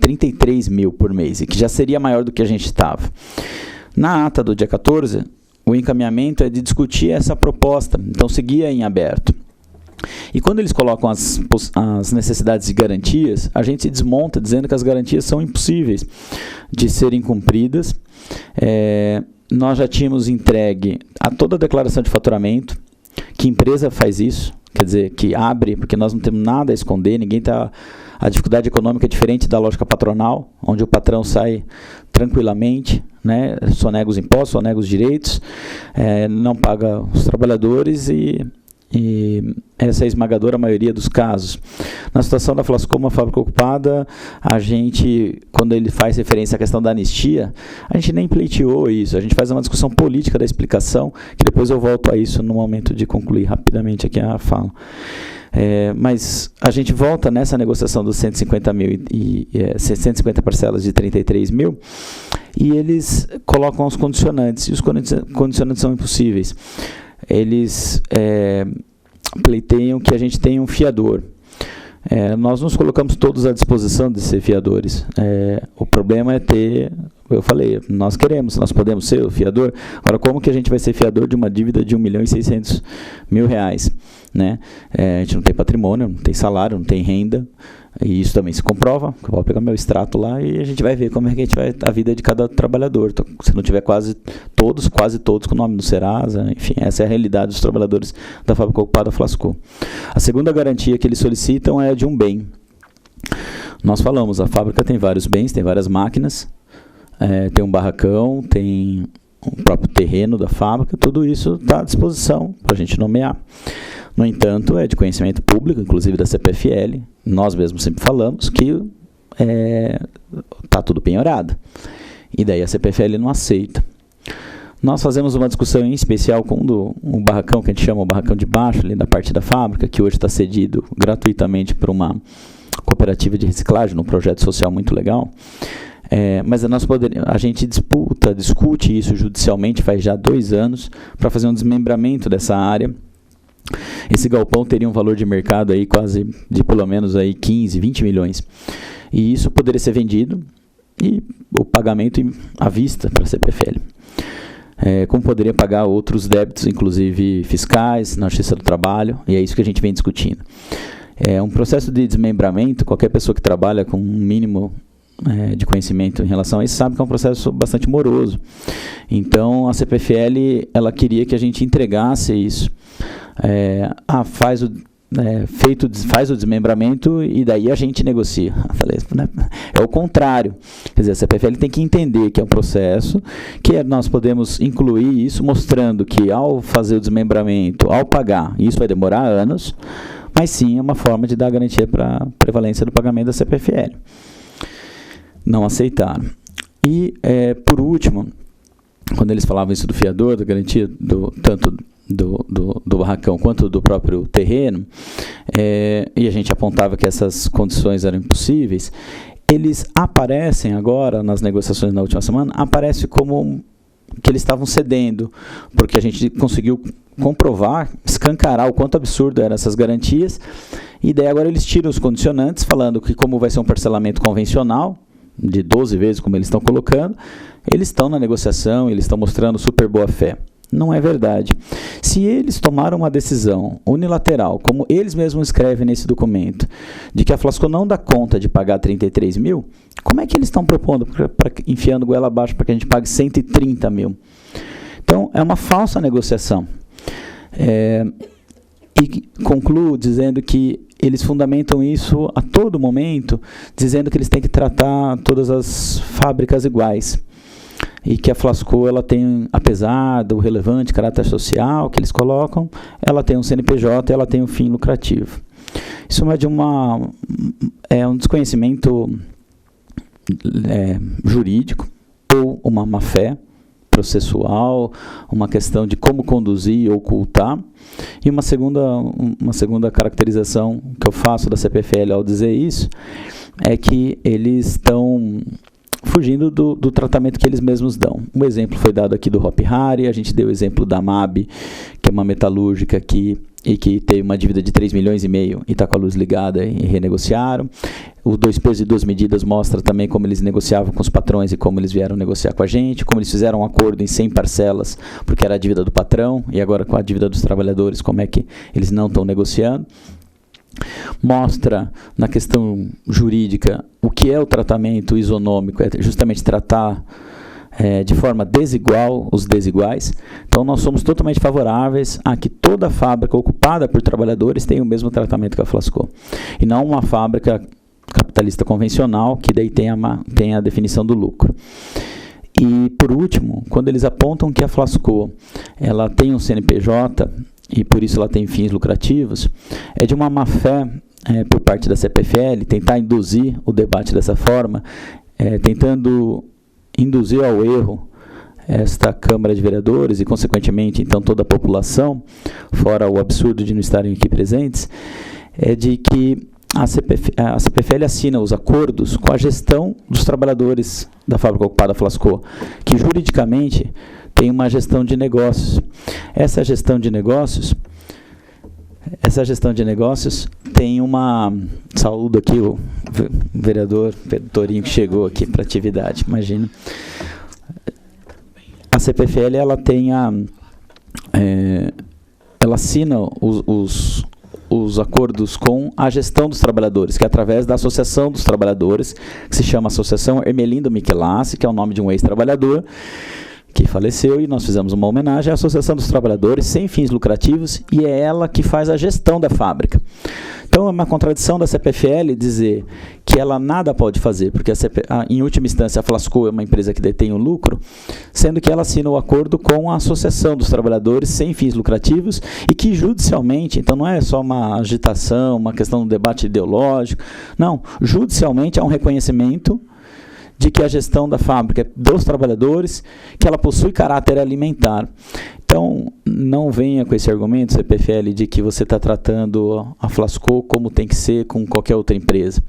33 mil por mês, e que já seria maior do que a gente estava. Na ata do dia 14, o encaminhamento é de discutir essa proposta, então seguia em aberto. E quando eles colocam as necessidades de garantias, a gente desmonta dizendo que as garantias são impossíveis de serem cumpridas. Nós já tínhamos entregue a toda a declaração de faturamento. Que empresa faz isso? quer dizer, que abre, porque nós não temos nada a esconder, ninguém está... A dificuldade econômica é diferente da lógica patronal, onde o patrão sai tranquilamente, né, sonega os impostos, sonega os direitos, não paga os trabalhadores e essa é a esmagadora maioria dos casos. Na situação da Flasco, uma fábrica ocupada, a gente, quando ele faz referência à questão da anistia, a gente nem pleiteou isso, a gente faz uma discussão política da explicação, que depois eu volto a isso no momento de concluir rapidamente aqui a fala. Mas a gente volta nessa negociação dos 150 mil 150 parcelas de 33 mil, e eles colocam os condicionantes, e os condicionantes são impossíveis. Eles pleiteiam que a gente tenha um fiador. Nós nos colocamos todos à disposição de ser fiadores. O problema é ter, eu falei, nós podemos ser o fiador. Agora, como que a gente vai ser fiador de uma dívida de R$1.600.000? Né? A gente não tem patrimônio, não tem salário, não tem renda, e isso também se comprova. Eu vou pegar meu extrato lá e a gente vai ver como é que a gente vai a vida de cada trabalhador. Então, se não tiver quase todos com o nome no Serasa, enfim, essa é a realidade dos trabalhadores da fábrica ocupada Flasco. A segunda garantia que eles solicitam é de um bem. Nós falamos, a fábrica tem vários bens, tem várias máquinas, tem um barracão, tem o próprio terreno da fábrica, tudo isso está à disposição para a gente nomear. No entanto, é de conhecimento público, inclusive da CPFL, nós mesmos sempre falamos que está tudo penhorado. E daí a CPFL não aceita. Nós fazemos uma discussão em especial com um barracão que a gente chama o barracão de baixo, ali da parte da fábrica, que hoje está cedido gratuitamente por uma cooperativa de reciclagem, num projeto social muito legal. Mas a gente discute isso judicialmente faz já 2 anos, para fazer um desmembramento dessa área. Esse galpão teria um valor de mercado aí quase de pelo menos aí 15, 20 milhões. E isso poderia ser vendido e o pagamento à vista para a CPFL. Como poderia pagar outros débitos, inclusive fiscais, na Justiça do Trabalho, e é isso que a gente vem discutindo. Um processo de desmembramento, qualquer pessoa que trabalha com um mínimo de conhecimento em relação a isso sabe que é um processo bastante moroso. Então a CPFL ela queria que a gente entregasse isso. Faz o desmembramento e daí a gente negocia. Falei, né? É o contrário. Quer dizer, a CPFL tem que entender que é um processo, que nós podemos incluir isso, mostrando que ao fazer o desmembramento, ao pagar, isso vai demorar anos, mas sim é uma forma de dar garantia para a prevalência do pagamento da CPFL. Não aceitaram. E, por último, quando eles falavam isso do fiador, da garantia tanto do barracão quanto do próprio terreno, e a gente apontava que essas condições eram impossíveis, eles aparecem agora, nas negociações na última semana, aparece como que eles estavam cedendo, porque a gente conseguiu comprovar, escancarar o quanto absurdo eram essas garantias, e daí agora eles tiram os condicionantes, falando que como vai ser um parcelamento convencional, de 12 vezes, como eles estão colocando, eles estão na negociação, eles estão mostrando super boa fé. Não é verdade. Se eles tomaram uma decisão unilateral, como eles mesmos escrevem nesse documento, de que a Flasco não dá conta de pagar 33 mil, como é que eles estão propondo, enfiando goela abaixo para que a gente pague 130 mil? Então, é uma falsa negociação. E concluo dizendo que eles fundamentam isso a todo momento, dizendo que eles têm que tratar todas as fábricas iguais. E que a Flasco, ela tem, apesar do relevante caráter social que eles colocam, ela tem um CNPJ e ela tem um fim lucrativo. Isso é um desconhecimento jurídico ou uma má-fé processual, uma questão de como conduzir ou ocultar. E uma segunda caracterização que eu faço da CPFL ao dizer isso é que eles estão fugindo do tratamento que eles mesmos dão. Um exemplo foi dado aqui do Hop Hari, a gente deu o exemplo da MAB, que é uma metalúrgica que teve uma dívida de 3,5 milhões e está com a luz ligada e renegociaram. O 2 pesos e 2 medidas mostra também como eles negociavam com os patrões e como eles vieram negociar com a gente, como eles fizeram um acordo em 100 parcelas, porque era a dívida do patrão, e agora com a dívida dos trabalhadores, como é que eles não estão negociando. Mostra, na questão jurídica, o que é o tratamento isonômico, é justamente tratar de forma desigual os desiguais. Então, nós somos totalmente favoráveis a que toda fábrica ocupada por trabalhadores tenha o mesmo tratamento que a Flasco. E não uma fábrica capitalista convencional, que daí tem a definição do lucro. E, por último, quando eles apontam que a Flasco ela tem um CNPJ e, por isso, ela tem fins lucrativos, é de uma má-fé por parte da CPFL tentar induzir o debate dessa forma, tentando induzir ao erro esta Câmara de Vereadores e, consequentemente, então, toda a população, fora o absurdo de não estarem aqui presentes, é de que a CPFL assina os acordos com a gestão dos trabalhadores da fábrica ocupada Flasco, que juridicamente tem uma gestão de negócios. Essa gestão de negócios tem uma... Saúdo aqui o vereador Pedro Torinho, que chegou aqui para a atividade, imagina. A CPFL, ela tem ela assina os acordos com a gestão dos trabalhadores, que é através da Associação dos Trabalhadores, que se chama Associação Ermelindo Michelassi, que é o nome de um ex-trabalhador que faleceu, e nós fizemos uma homenagem à Associação dos Trabalhadores, sem fins lucrativos, e é ela que faz a gestão da fábrica. Então, é uma contradição da CPFL dizer que ela nada pode fazer, porque em última instância a Flasco é uma empresa que detém o lucro, sendo que ela assina o acordo com a Associação dos Trabalhadores sem fins lucrativos e que judicialmente, então não é só uma agitação, uma questão de debate ideológico, não, judicialmente há um reconhecimento de que a gestão da fábrica é dos trabalhadores, que ela possui caráter alimentar. Então, não venha com esse argumento, CPFL, de que você está tratando a Flasco como tem que ser com qualquer outra empresa.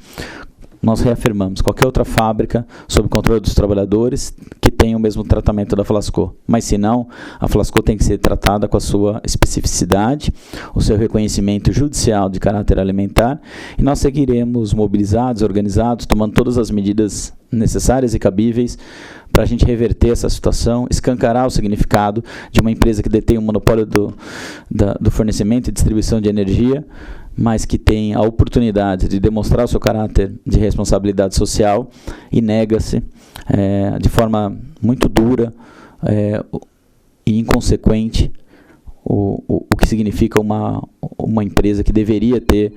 Nós reafirmamos, qualquer outra fábrica sob controle dos trabalhadores que tenha o mesmo tratamento da Flasco. Mas, se não, a Flasco tem que ser tratada com a sua especificidade, o seu reconhecimento judicial de caráter alimentar, e nós seguiremos mobilizados, organizados, tomando todas as medidas necessárias e cabíveis para a gente reverter essa situação, escancarar o significado de uma empresa que detém o monopólio do fornecimento e distribuição de energia, mas que tem a oportunidade de demonstrar o seu caráter de responsabilidade social e nega-se de forma muito dura e inconsequente o que significa uma empresa que deveria ter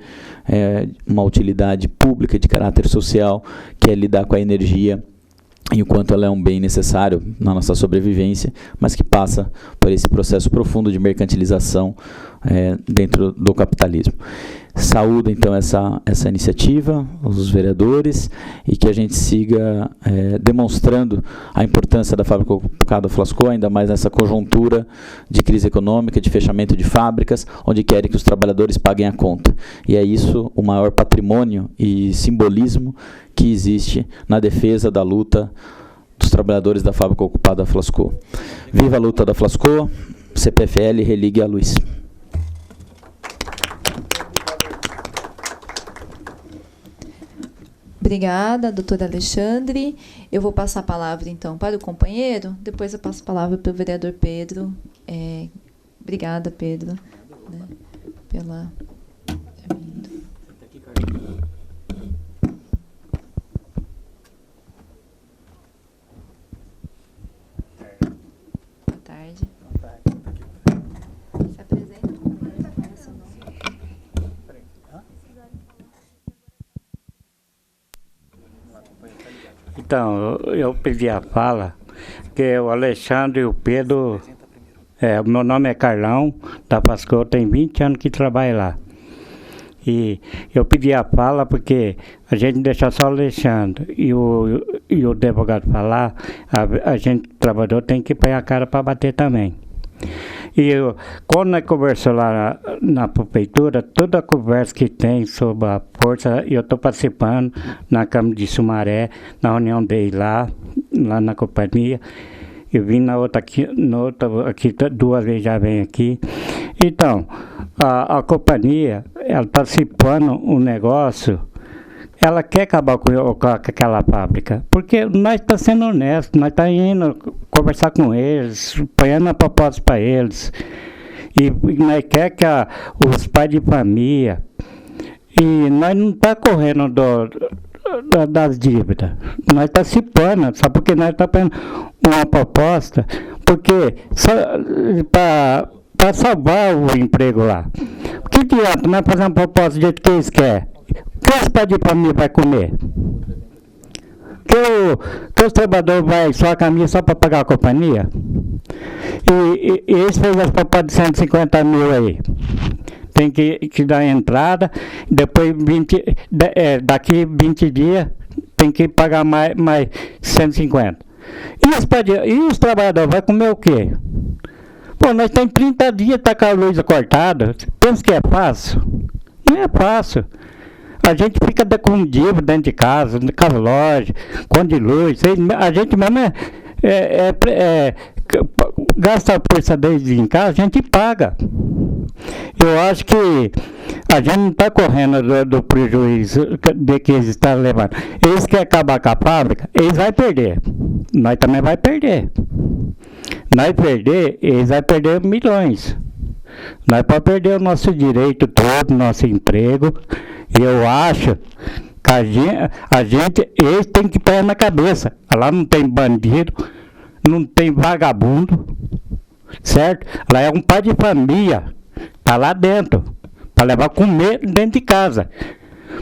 uma utilidade pública de caráter social, que é lidar com a energia, e o quanto ela é um bem necessário na nossa sobrevivência, mas que passa por esse processo profundo de mercantilização dentro do capitalismo. Saúdo, então, essa iniciativa, os vereadores, e que a gente siga demonstrando a importância da fábrica ocupada Flasco, ainda mais nessa conjuntura de crise econômica, de fechamento de fábricas, onde querem que os trabalhadores paguem a conta. E é isso o maior patrimônio e simbolismo que existe na defesa da luta dos trabalhadores da fábrica ocupada Flasco. Viva a luta da Flasco, CPFL, religue a luz. Obrigada, doutor Alexandre. Eu vou passar a palavra, então, para o companheiro, depois eu passo a palavra para o vereador Pedro. Obrigada, Pedro, né, pela... Boa tarde. Se apresenta. Então, eu pedi a fala, que o Alexandre e o Pedro, meu nome é Carlão, da Flasco, tem 20 anos que trabalho lá. E eu pedi a fala porque a gente deixa só o Alexandre e o advogado falar, a gente, trabalhador, tem que pôr a cara para bater também. E quando nós conversamos lá na prefeitura, toda a conversa que tem sobre a força, eu estou participando na Câmara de Sumaré, na reunião dele lá na companhia. Eu vim na outra aqui 2 vezes já venho aqui. Então, a companhia, ela participando um negócio, ela quer acabar com aquela fábrica, porque nós estamos sendo honestos, nós estamos indo conversar com eles, ponhando a proposta para eles, e nós queremos que os pais de família, e nós não estamos correndo das dívidas. Nós estamos se pondo, só porque nós estamos fazendo uma proposta, porque para salvar o emprego lá. O que adianta nós fazer uma proposta do jeito que eles querem? O que eles pedem para mim vai comer? Que os trabalhadores vão só a caminho só para pagar a companhia? E eles fez as propostas de 150 mil aí. Tem que dar entrada, depois daqui 20 dias tem que pagar mais 150. E os trabalhadores vão comer o quê? Pô, nós temos 30 dias, tá com a luz cortada. Pensa que é fácil? Não é fácil. A gente fica com dívida dentro de casa, com as lojas, com de luz. A gente mesmo gasta a força deles em casa, a gente paga. Eu acho que a gente não está correndo do prejuízo de que eles estão levando. Eles querem acabar com a fábrica, eles vão perder. Nós também vamos perder. Nós perder, eles vão perder milhões. Nós podemos perder o nosso direito todo, nosso emprego. E eu acho que eles têm que pôr na cabeça. Lá não tem bandido, não tem vagabundo, certo? Lá é um pai de família, tá lá dentro, para levar comer dentro de casa.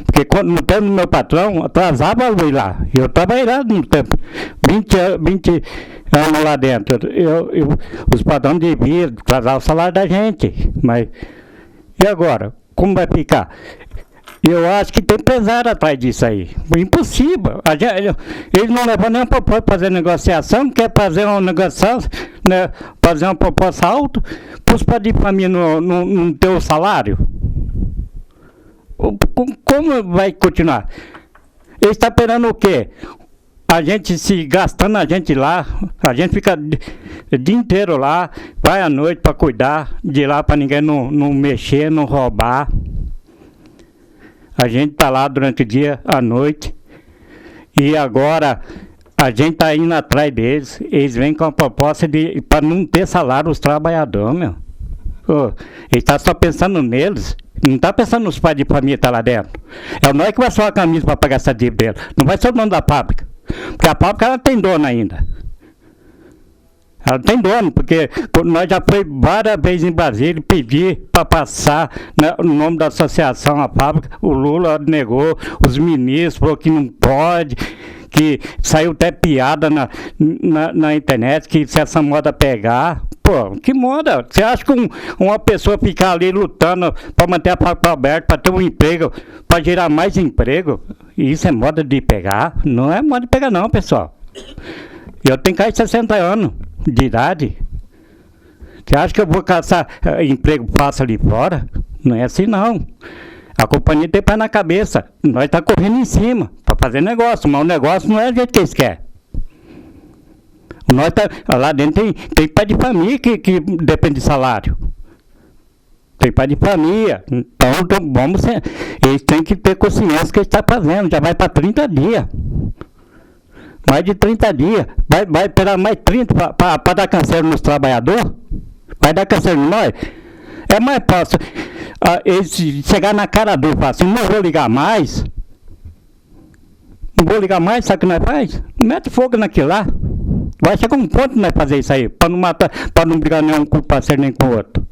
Porque quando no tempo do meu patrão, atrasava a luz lá. Eu trabalhei lá no tempo, 20 anos lá dentro. Os patrões deviam atrasar o salário da gente. Mas, e agora? Como vai ficar? Eu acho que tem pesado atrás disso aí. Impossível. Eles não levam nem para fazer negociação, não quer fazer uma negociação, né, fazer uma proposta alta, para os pais de família não ter o salário. Como vai continuar? Eles estão esperando o quê? A gente se gastando a gente lá, a gente fica o dia inteiro lá, vai à noite para cuidar de lá para ninguém não mexer, não roubar. A gente está lá durante o dia, à noite, e agora a gente está indo atrás deles. Eles vêm com a proposta para não ter salário os trabalhadores, meu. Eles estão só pensando neles, não está pensando nos pais de família que estão lá dentro. É nós que vai só a camisa para pagar essa dívida dele. Não vai ser o dono da fábrica, porque a fábrica ela tem dono ainda. Ela tem dono, porque nós já foi várias vezes em Brasília pedir para passar, né, o nome da associação, a fábrica. O Lula negou, os ministros falou que não pode, que saiu até piada na internet, que se essa moda pegar. Pô, que moda? Você acha que uma pessoa ficar ali lutando para manter a fábrica aberta, para ter um emprego, para gerar mais emprego, isso é moda de pegar? Não é moda de pegar não, pessoal. Eu tenho quase 60 anos de idade. Você acha que eu vou caçar emprego fácil ali fora? Não é assim não. A companhia tem pé na cabeça. Nós estamos correndo em cima para fazer negócio, mas o negócio não é do jeito que eles querem. Nós lá dentro tem pai de família que depende de salário. Tem pai de família. Então vamos ser, eles têm que ter consciência que eles estão fazendo. Já vai para 30 dias. Mais de 30 dias. Vai esperar mais 30 para dar câncer nos trabalhadores? Vai dar câncer em nós? É mais fácil eles chegar na cara dele e falar assim, não vou ligar mais. Não vou ligar mais, sabe o que nós faz? Mete fogo naquilo lá. Vai chegar um ponto de nós fazer isso aí, para não matar, para não brigar nenhum com o parceiro nem com o outro.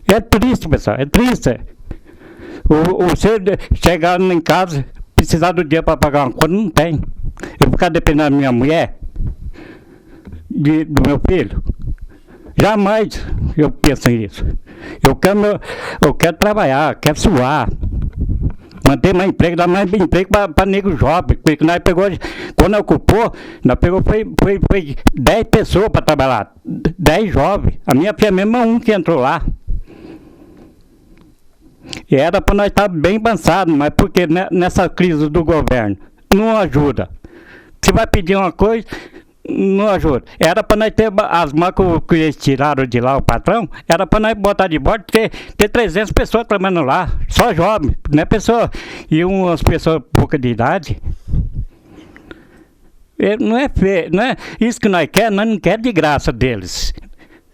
É triste, pessoal, é triste. Você chegar em casa, precisar do dinheiro para pagar uma conta, não tem. Eu vou ficar dependendo da minha mulher, do meu filho. Jamais eu penso nisso. Eu quero trabalhar, quero suar. Manter mais emprego, dar mais emprego para nego jovem. Porque nós pegou, quando ocupou, nós pegou, foi 10 pessoas para trabalhar. 10 jovens. A minha filha mesmo é um que entrou lá. E era para nós estar bem avançados, mas porque nessa crise do governo não ajuda. Se vai pedir uma coisa, não ajuda. Era para nós ter as marcas que eles tiraram de lá, o patrão, era para nós botar de bordo, ter 300 pessoas trabalhando lá, só jovens, não é pessoa, e umas pessoas pouca de idade. Não é feio, não é isso que nós queremos, nós não queremos de graça deles.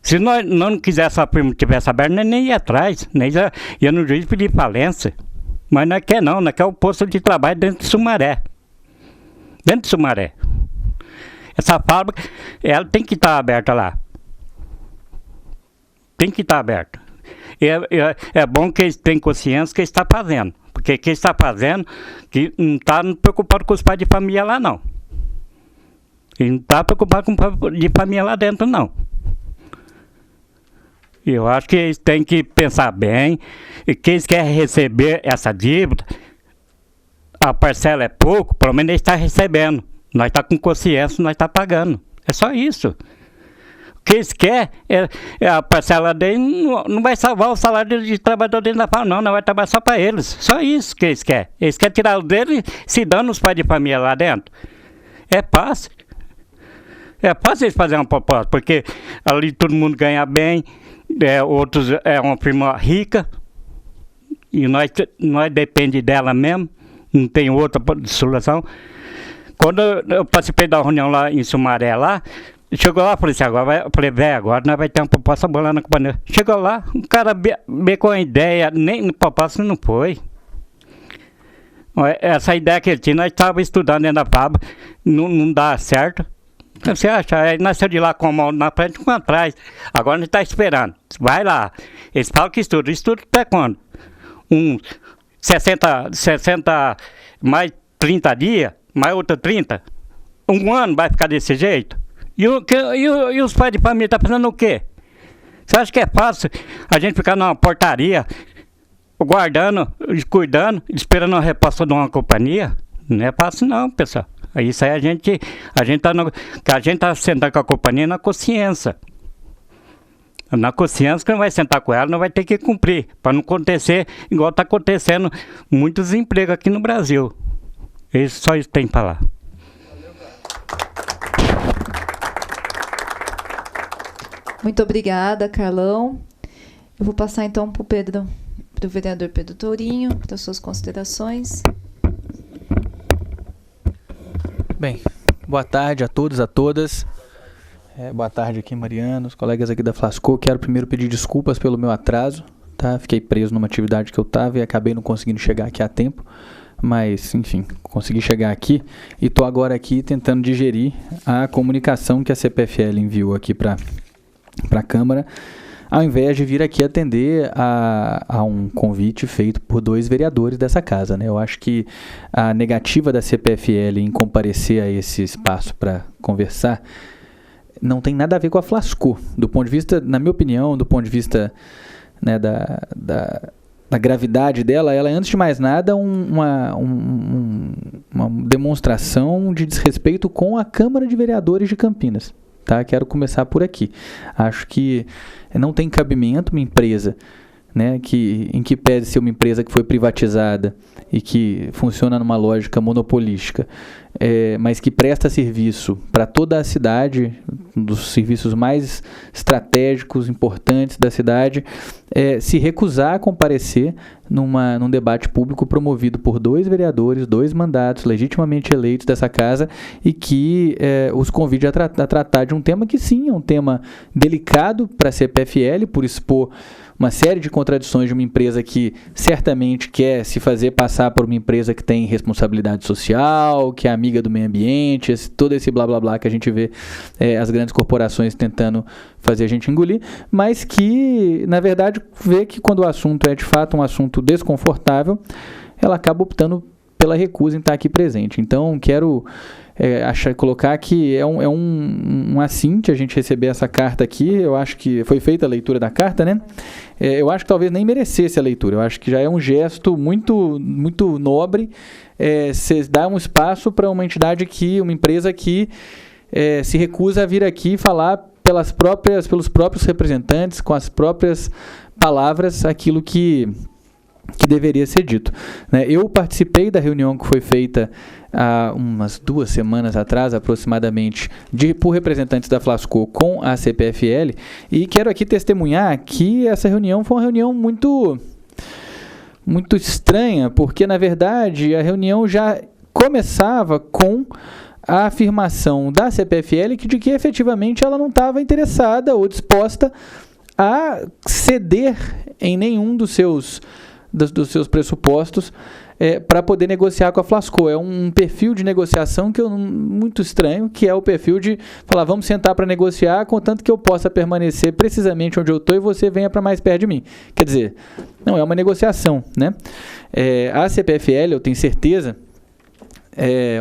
Se nós não quiséssemos, a firma tivesse aberta, nós nem ia atrás, nem ia no juiz pedir falência. Mas não quer não, quer o posto de trabalho dentro de Sumaré. Dentro de Sumaré. Essa fábrica, ela tem que estar aberta lá. Tem que estar aberta. É bom que eles tenham consciência que eles estão fazendo. Porque quem está fazendo, que não está preocupado com os pais de família lá, não. Ele não está preocupado com os pais de família lá dentro, não. Eu acho que eles têm que pensar bem. E quem quer receber essa dívida, a parcela é pouco, pelo menos eles estão recebendo. Nós estamos com consciência, nós estamos pagando. É só isso. O que eles querem é a parcela dele não vai salvar o salário de trabalhador dentro da fábrica, não vai trabalhar só para eles. Só isso que eles querem. Eles querem tirar o dele se dando os pais de família lá dentro. É fácil. É fácil eles fazerem uma proposta, porque ali todo mundo ganha bem, outros é uma firma rica, e nós dependemos dela mesmo, não tem outra solução. Quando eu participei da reunião lá em Sumaré, lá, chegou lá, falei assim, agora nós vai ter uma proposta boa lá na companhia. Chegou lá, o cara veio com a ideia, nem proposta não foi. Essa ideia que ele tinha, nós estávamos estudando dentro da fábrica, não dá certo. Você acha? Aí nasceu de lá com a mão na frente e com atrás. Agora a gente está esperando. Vai lá. Eles falam que estuda até quando? 60 mais 30 dias, mais outro 30. Um ano vai ficar desse jeito? E os pais de família estão pensando o quê? Você acha que é fácil a gente ficar numa portaria, guardando, cuidando, esperando a resposta de uma companhia? Não é fácil não, pessoal. Isso aí a gente está sentando com a companhia na consciência. Na consciência que não vai sentar com ela, não vai ter que cumprir, para não acontecer igual está acontecendo muitos empregos aqui no Brasil. Só isso tem que falar. Muito obrigada, Carlão. Eu vou passar então para o vereador Pedro Tourinho, para as suas considerações. Bem, boa tarde a todos, a todas. Boa tarde aqui, Mariana, os colegas aqui da Flasco. Quero primeiro pedir desculpas pelo meu atraso, tá? Fiquei preso numa atividade que eu estava e acabei não conseguindo chegar aqui a tempo. Mas, enfim, consegui chegar aqui e estou agora aqui tentando digerir a comunicação que a CPFL enviou aqui para a Câmara, ao invés de vir aqui atender a um convite feito por 2 vereadores dessa casa, né? Eu acho que a negativa da CPFL em comparecer a esse espaço para conversar não tem nada a ver com a Flasco. Do ponto de vista, na minha opinião, do ponto de vista, né, da gravidade dela, ela é, antes de mais nada, uma demonstração de desrespeito com a Câmara de Vereadores de Campinas. Tá? Quero começar por aqui. Acho que não tem cabimento uma empresa, né, em que pese ser uma empresa que foi privatizada e que funciona numa lógica monopolística, mas que presta serviço para toda a cidade, um dos serviços mais estratégicos, importantes da cidade, se recusar a comparecer num debate público promovido por 2 vereadores, 2 mandatos legitimamente eleitos dessa casa, e que os convide a tratar de um tema que sim, é um tema delicado para a CPFL, por expor uma série de contradições de uma empresa que certamente quer se fazer passar por uma empresa que tem responsabilidade social, que é amiga do meio ambiente, todo esse blá blá blá que a gente vê as grandes corporações tentando fazer a gente engolir, mas que, na verdade, vê que quando o assunto é de fato um assunto desconfortável, ela acaba optando pela recusa em estar aqui presente. Então, quero colocar que é um assinte a gente receber essa carta aqui. Eu acho que foi feita a leitura da carta, né? Eu acho que talvez nem merecesse a leitura. Eu acho que já é um gesto muito, muito nobre você dar um espaço para uma entidade uma empresa que se recusa a vir aqui falar pelos próprios representantes, com as próprias palavras, aquilo que deveria ser dito, né? Eu participei da reunião que foi feita há umas 2 semanas atrás, aproximadamente, por representantes da Flasco com a CPFL, e quero aqui testemunhar que essa reunião foi uma reunião muito, muito estranha, porque, na verdade, a reunião já começava com a afirmação da CPFL de que efetivamente ela não estava interessada ou disposta a ceder em nenhum dos seus dos seus pressupostos para poder negociar com a Flasco. É um perfil de negociação que muito estranho, que é o perfil de falar, vamos sentar para negociar, contanto que eu possa permanecer precisamente onde eu estou e você venha para mais perto de mim. Quer dizer, não é uma negociação, né? A CPFL, eu tenho certeza, é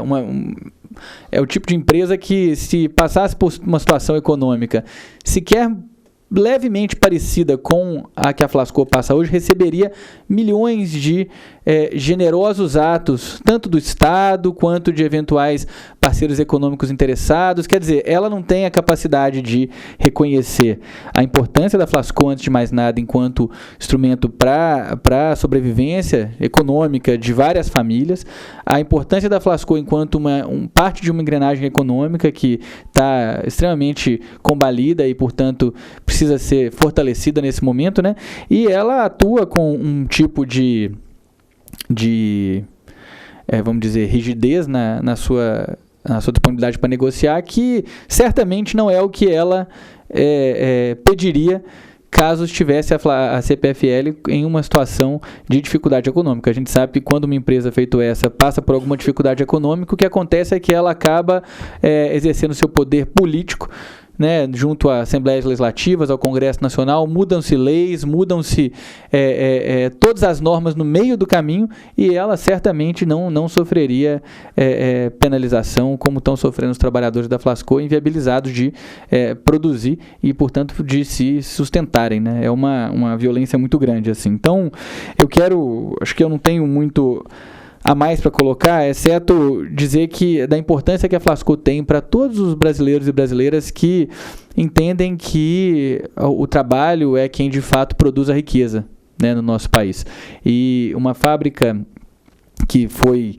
o tipo de empresa que, se passasse por uma situação econômica sequer levemente parecida com a que a Flasco passa hoje, receberia milhões de generosos atos, tanto do Estado quanto de eventuais parceiros econômicos interessados. Quer dizer, ela não tem a capacidade de reconhecer a importância da Flasco, antes de mais nada, enquanto instrumento para a sobrevivência econômica de várias famílias, a importância da Flasco enquanto parte de uma engrenagem econômica que está extremamente combalida e, portanto, precisa ser fortalecida nesse momento, né? E ela atua com um tipo de vamos dizer, rigidez na sua disponibilidade para negociar, que certamente não é o que ela pediria caso estivesse a CPFL em uma situação de dificuldade econômica. A gente sabe que quando uma empresa feito essa passa por alguma dificuldade econômica, o que acontece é que ela acaba exercendo seu poder político, né, junto às Assembleias Legislativas, ao Congresso Nacional, mudam-se leis, mudam-se todas as normas no meio do caminho, e ela certamente não sofreria penalização como estão sofrendo os trabalhadores da Flasco, inviabilizados de produzir e, portanto, de se sustentarem, né? É uma violência muito grande, assim. Então, acho que eu não tenho muito a mais para colocar, exceto dizer da importância que a Flasco tem para todos os brasileiros e brasileiras que entendem que o trabalho é quem de fato produz a riqueza, né, no nosso país. E uma fábrica que foi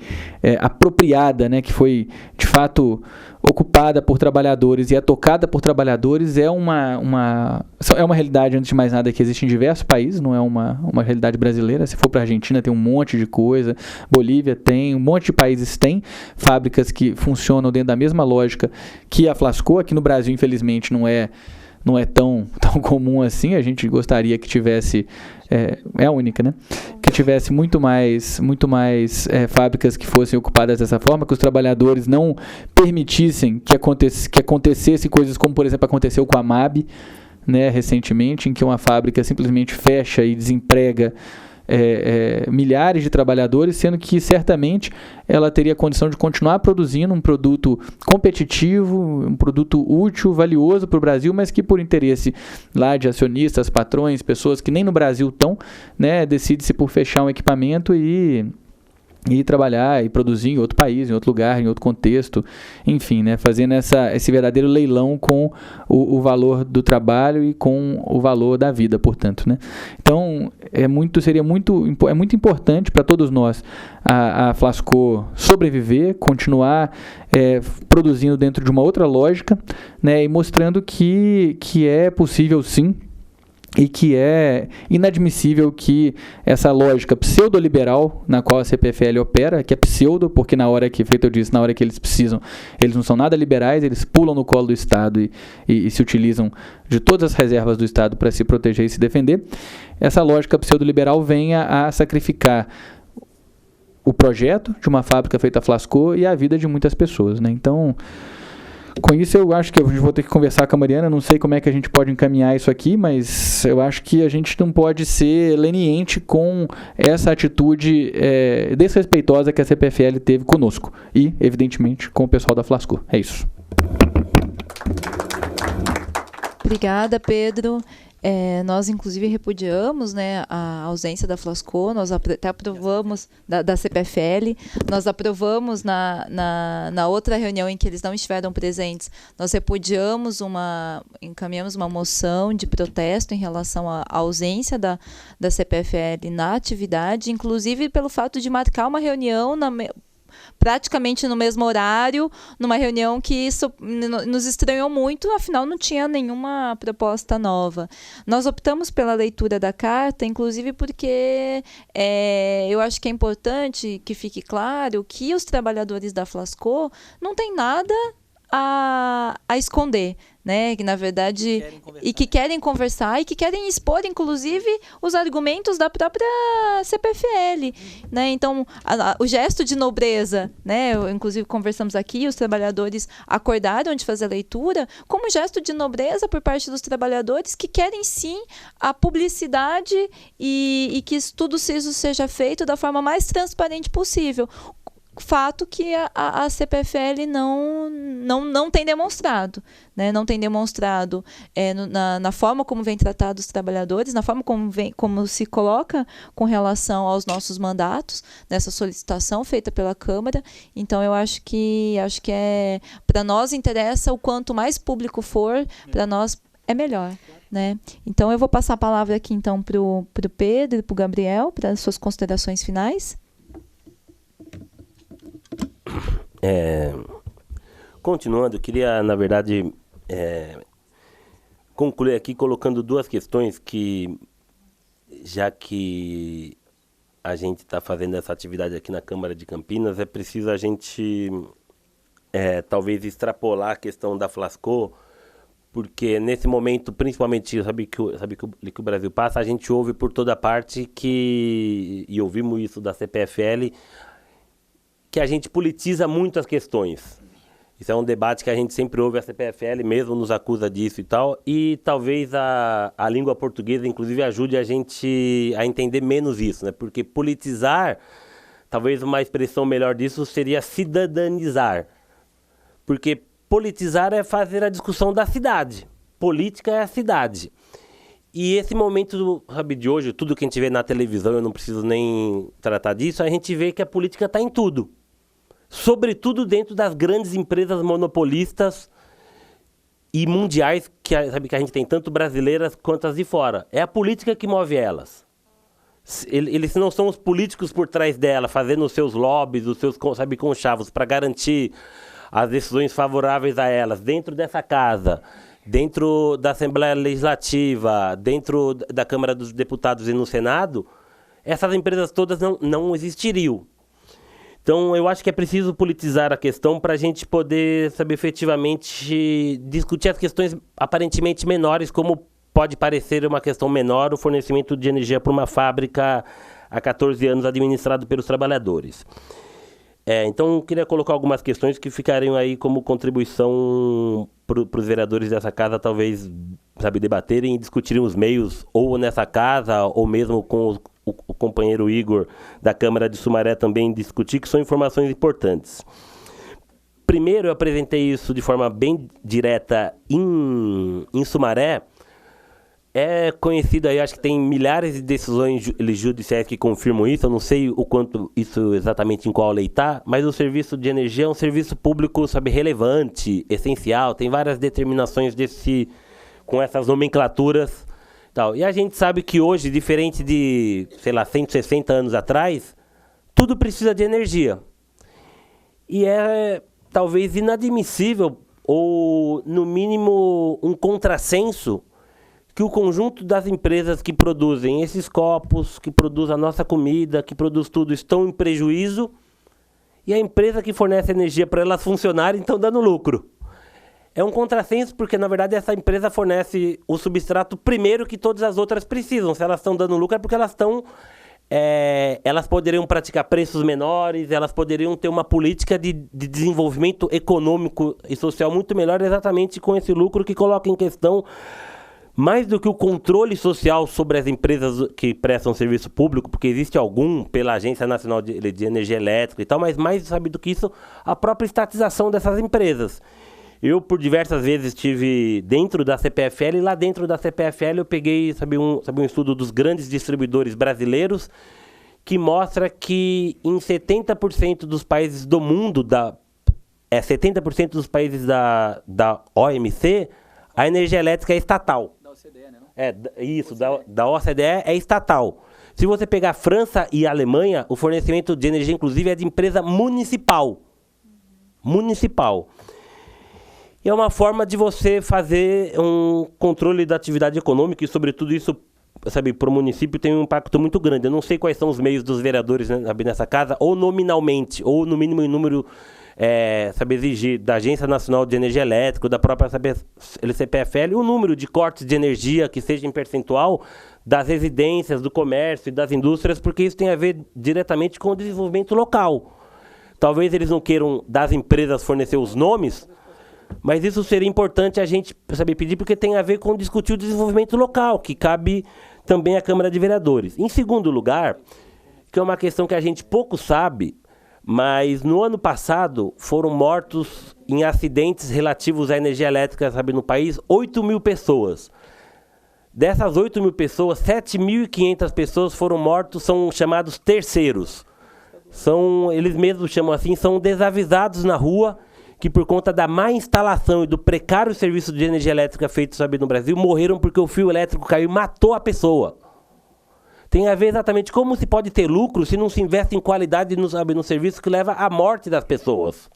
apropriada, né, que foi de fato ocupada por trabalhadores e é tocada por trabalhadores, é uma realidade, antes de mais nada, que existe em diversos países, não é uma realidade brasileira. Se for para a Argentina, tem um monte de coisa, Bolívia tem, um monte de países tem fábricas que funcionam dentro da mesma lógica que a Flasco. Aqui no Brasil, infelizmente, não é tão comum assim. A gente gostaria que tivesse, é a única, né? Que tivesse muito mais fábricas que fossem ocupadas dessa forma, que os trabalhadores não permitissem que acontecesse coisas como, por exemplo, aconteceu com a MAB, né, recentemente, em que uma fábrica simplesmente fecha e desemprega milhares de trabalhadores, sendo que certamente ela teria condição de continuar produzindo um produto competitivo, um produto útil, valioso para o Brasil, mas que, por interesse lá de acionistas, patrões, pessoas que nem no Brasil estão, né, decide-se por fechar um equipamento e trabalhar e produzir em outro país, em outro lugar, em outro contexto, enfim, né, fazendo esse verdadeiro leilão com o valor do trabalho e com o valor da vida, portanto, né. Então, é muito importante para todos nós a Flasco sobreviver, continuar produzindo dentro de uma outra lógica, né, e mostrando que é possível, sim, e que é inadmissível que essa lógica pseudo-liberal na qual a CPFL opera, que é pseudo, porque na hora que eles precisam, eles não são nada liberais, eles pulam no colo do Estado e se utilizam de todas as reservas do Estado para se proteger e se defender. Essa lógica pseudo-liberal venha a sacrificar o projeto de uma fábrica feita a Flasco e a vida de muitas pessoas, né? Então, com isso, eu acho que eu vou ter que conversar com a Mariana. Não sei como é que a gente pode encaminhar isso aqui, mas eu acho que a gente não pode ser leniente com essa atitude desrespeitosa que a CPFL teve conosco e, evidentemente, com o pessoal da Flasco. É isso. Obrigada, Pedro. Nós, inclusive, repudiamos, né, a ausência da Flasco. Nós até aprovamos, da CPFL, nós aprovamos na outra reunião em que eles não estiveram presentes, nós encaminhamos uma moção de protesto em relação à ausência da CPFL na atividade, inclusive pelo fato de marcar uma reunião praticamente no mesmo horário, numa reunião que nos estranhou muito, afinal não tinha nenhuma proposta nova. Nós optamos pela leitura da carta, inclusive porque eu acho que é importante que fique claro que os trabalhadores da Flasco não têm nada a esconder, né? Que na verdade que querem conversar e que querem expor, inclusive, os argumentos da própria CPFL, né? Então, o gesto de nobreza, né? Inclusive conversamos aqui, os trabalhadores acordaram de fazer a leitura como gesto de nobreza por parte dos trabalhadores que querem sim a publicidade e que tudo isso seja feito da forma mais transparente possível. Fato que a CPFL não tem demonstrado, né? Não tem demonstrado na forma como vem tratado os trabalhadores, na forma como se coloca com relação aos nossos mandatos, nessa solicitação feita pela Câmara. Então, eu acho que para nós interessa o quanto mais público for, para nós é melhor, né? Então, eu vou passar a palavra aqui então para o Pedro e para o Gabriel, para as suas considerações finais. Continuando, eu queria, na verdade, concluir aqui colocando duas questões que, já que a gente está fazendo essa atividade aqui na Câmara de Campinas, é preciso a gente, talvez, extrapolar a questão da Flasco, porque nesse momento, principalmente, sabe que o Brasil passa, a gente ouve por toda parte e ouvimos isso da CPFL, que a gente politiza muito as questões. Isso é um debate que a gente sempre ouve, a CPFL mesmo nos acusa disso e tal, e talvez a língua portuguesa, inclusive, ajude a gente a entender menos isso, né? Porque politizar, talvez uma expressão melhor disso seria cidadanizar. Porque politizar é fazer a discussão da cidade. Política é a cidade. E esse momento, sabe, de hoje, tudo que a gente vê na televisão, eu não preciso nem tratar disso, a gente vê que a política está em tudo. Sobretudo dentro das grandes empresas monopolistas e mundiais, que a gente tem tanto brasileiras quanto as de fora. É a política que move elas. Eles não são os políticos por trás dela, fazendo os seus lobbies, os seus, sabe, conchavos, para garantir as decisões favoráveis a elas, dentro dessa casa, dentro da Assembleia Legislativa, dentro da Câmara dos Deputados e no Senado. Essas empresas todas não existiriam. Então, eu acho que é preciso politizar a questão para a gente poder, sabe, efetivamente discutir as questões aparentemente menores, como pode parecer uma questão menor o fornecimento de energia para uma fábrica há 14 anos administrado pelos trabalhadores. Então, eu queria colocar algumas questões que ficariam aí como contribuição para os vereadores dessa casa, talvez, sabe, debaterem e discutirem os meios, ou nessa casa, ou mesmo com o companheiro Igor da Câmara de Sumaré também discutir, que são informações importantes. Primeiro, eu apresentei isso de forma bem direta em Sumaré. É conhecido aí, acho que tem milhares de decisões judiciais que confirmam isso. Eu não sei o quanto isso exatamente em qual lei está, mas o serviço de energia é um serviço público, sabe, relevante, essencial. Tem várias determinações com essas nomenclaturas. Tal. E a gente sabe que hoje, diferente de, 160 anos atrás, tudo precisa de energia. E é talvez inadmissível, ou no mínimo um contrassenso, que o conjunto das empresas que produzem esses copos, que produzem a nossa comida, que produz tudo, estão em prejuízo, e a empresa que fornece energia para elas funcionarem estão dando lucro. É um contrassenso porque, na verdade, essa empresa fornece o substrato primeiro que todas as outras precisam. Se elas estão dando lucro é porque elas poderiam praticar preços menores, elas poderiam ter uma política de desenvolvimento econômico e social muito melhor, exatamente com esse lucro que coloca em questão, mais do que o controle social sobre as empresas que prestam serviço público, porque existe algum pela Agência Nacional de Energia Elétrica e tal, mas mais, sabe, do que isso, a própria estatização dessas empresas. Eu, por diversas vezes, estive dentro da CPFL, e lá dentro da CPFL eu peguei, um estudo dos grandes distribuidores brasileiros, que mostra que em 70% dos países do mundo, 70% dos países da OMC, a energia elétrica é estatal. Da OCDE, né? Isso, da OCDE é estatal. Se você pegar a França e a Alemanha, o fornecimento de energia, inclusive, é de empresa municipal. Municipal. É uma forma de você fazer um controle da atividade econômica e, sobretudo, isso, sabe, para o município tem um impacto muito grande. Eu não sei quais são os meios dos vereadores, né, nessa casa, ou nominalmente, ou no mínimo em número sabe, exigir da Agência Nacional de Energia Elétrica, da própria CPFL, o número de cortes de energia que seja em percentual das residências, do comércio e das indústrias, porque isso tem a ver diretamente com o desenvolvimento local. Talvez eles não queiram das empresas fornecer os nomes, mas isso seria importante a gente saber pedir, porque tem a ver com discutir o desenvolvimento local, que cabe também à Câmara de Vereadores. Em segundo lugar, que é uma questão que a gente pouco sabe, mas no ano passado foram mortos em acidentes relativos à energia elétrica, sabe, no país, 8.000 pessoas. Dessas 8.000 pessoas, 7.500 pessoas foram mortos, são chamados terceiros. Eles mesmos chamam assim, são desavisados na rua, que por conta da má instalação e do precário serviço de energia elétrica feito, sabe, no Brasil, morreram porque o fio elétrico caiu e matou a pessoa. Tem a ver exatamente como se pode ter lucro se não se investe em qualidade no serviço que leva à morte das pessoas.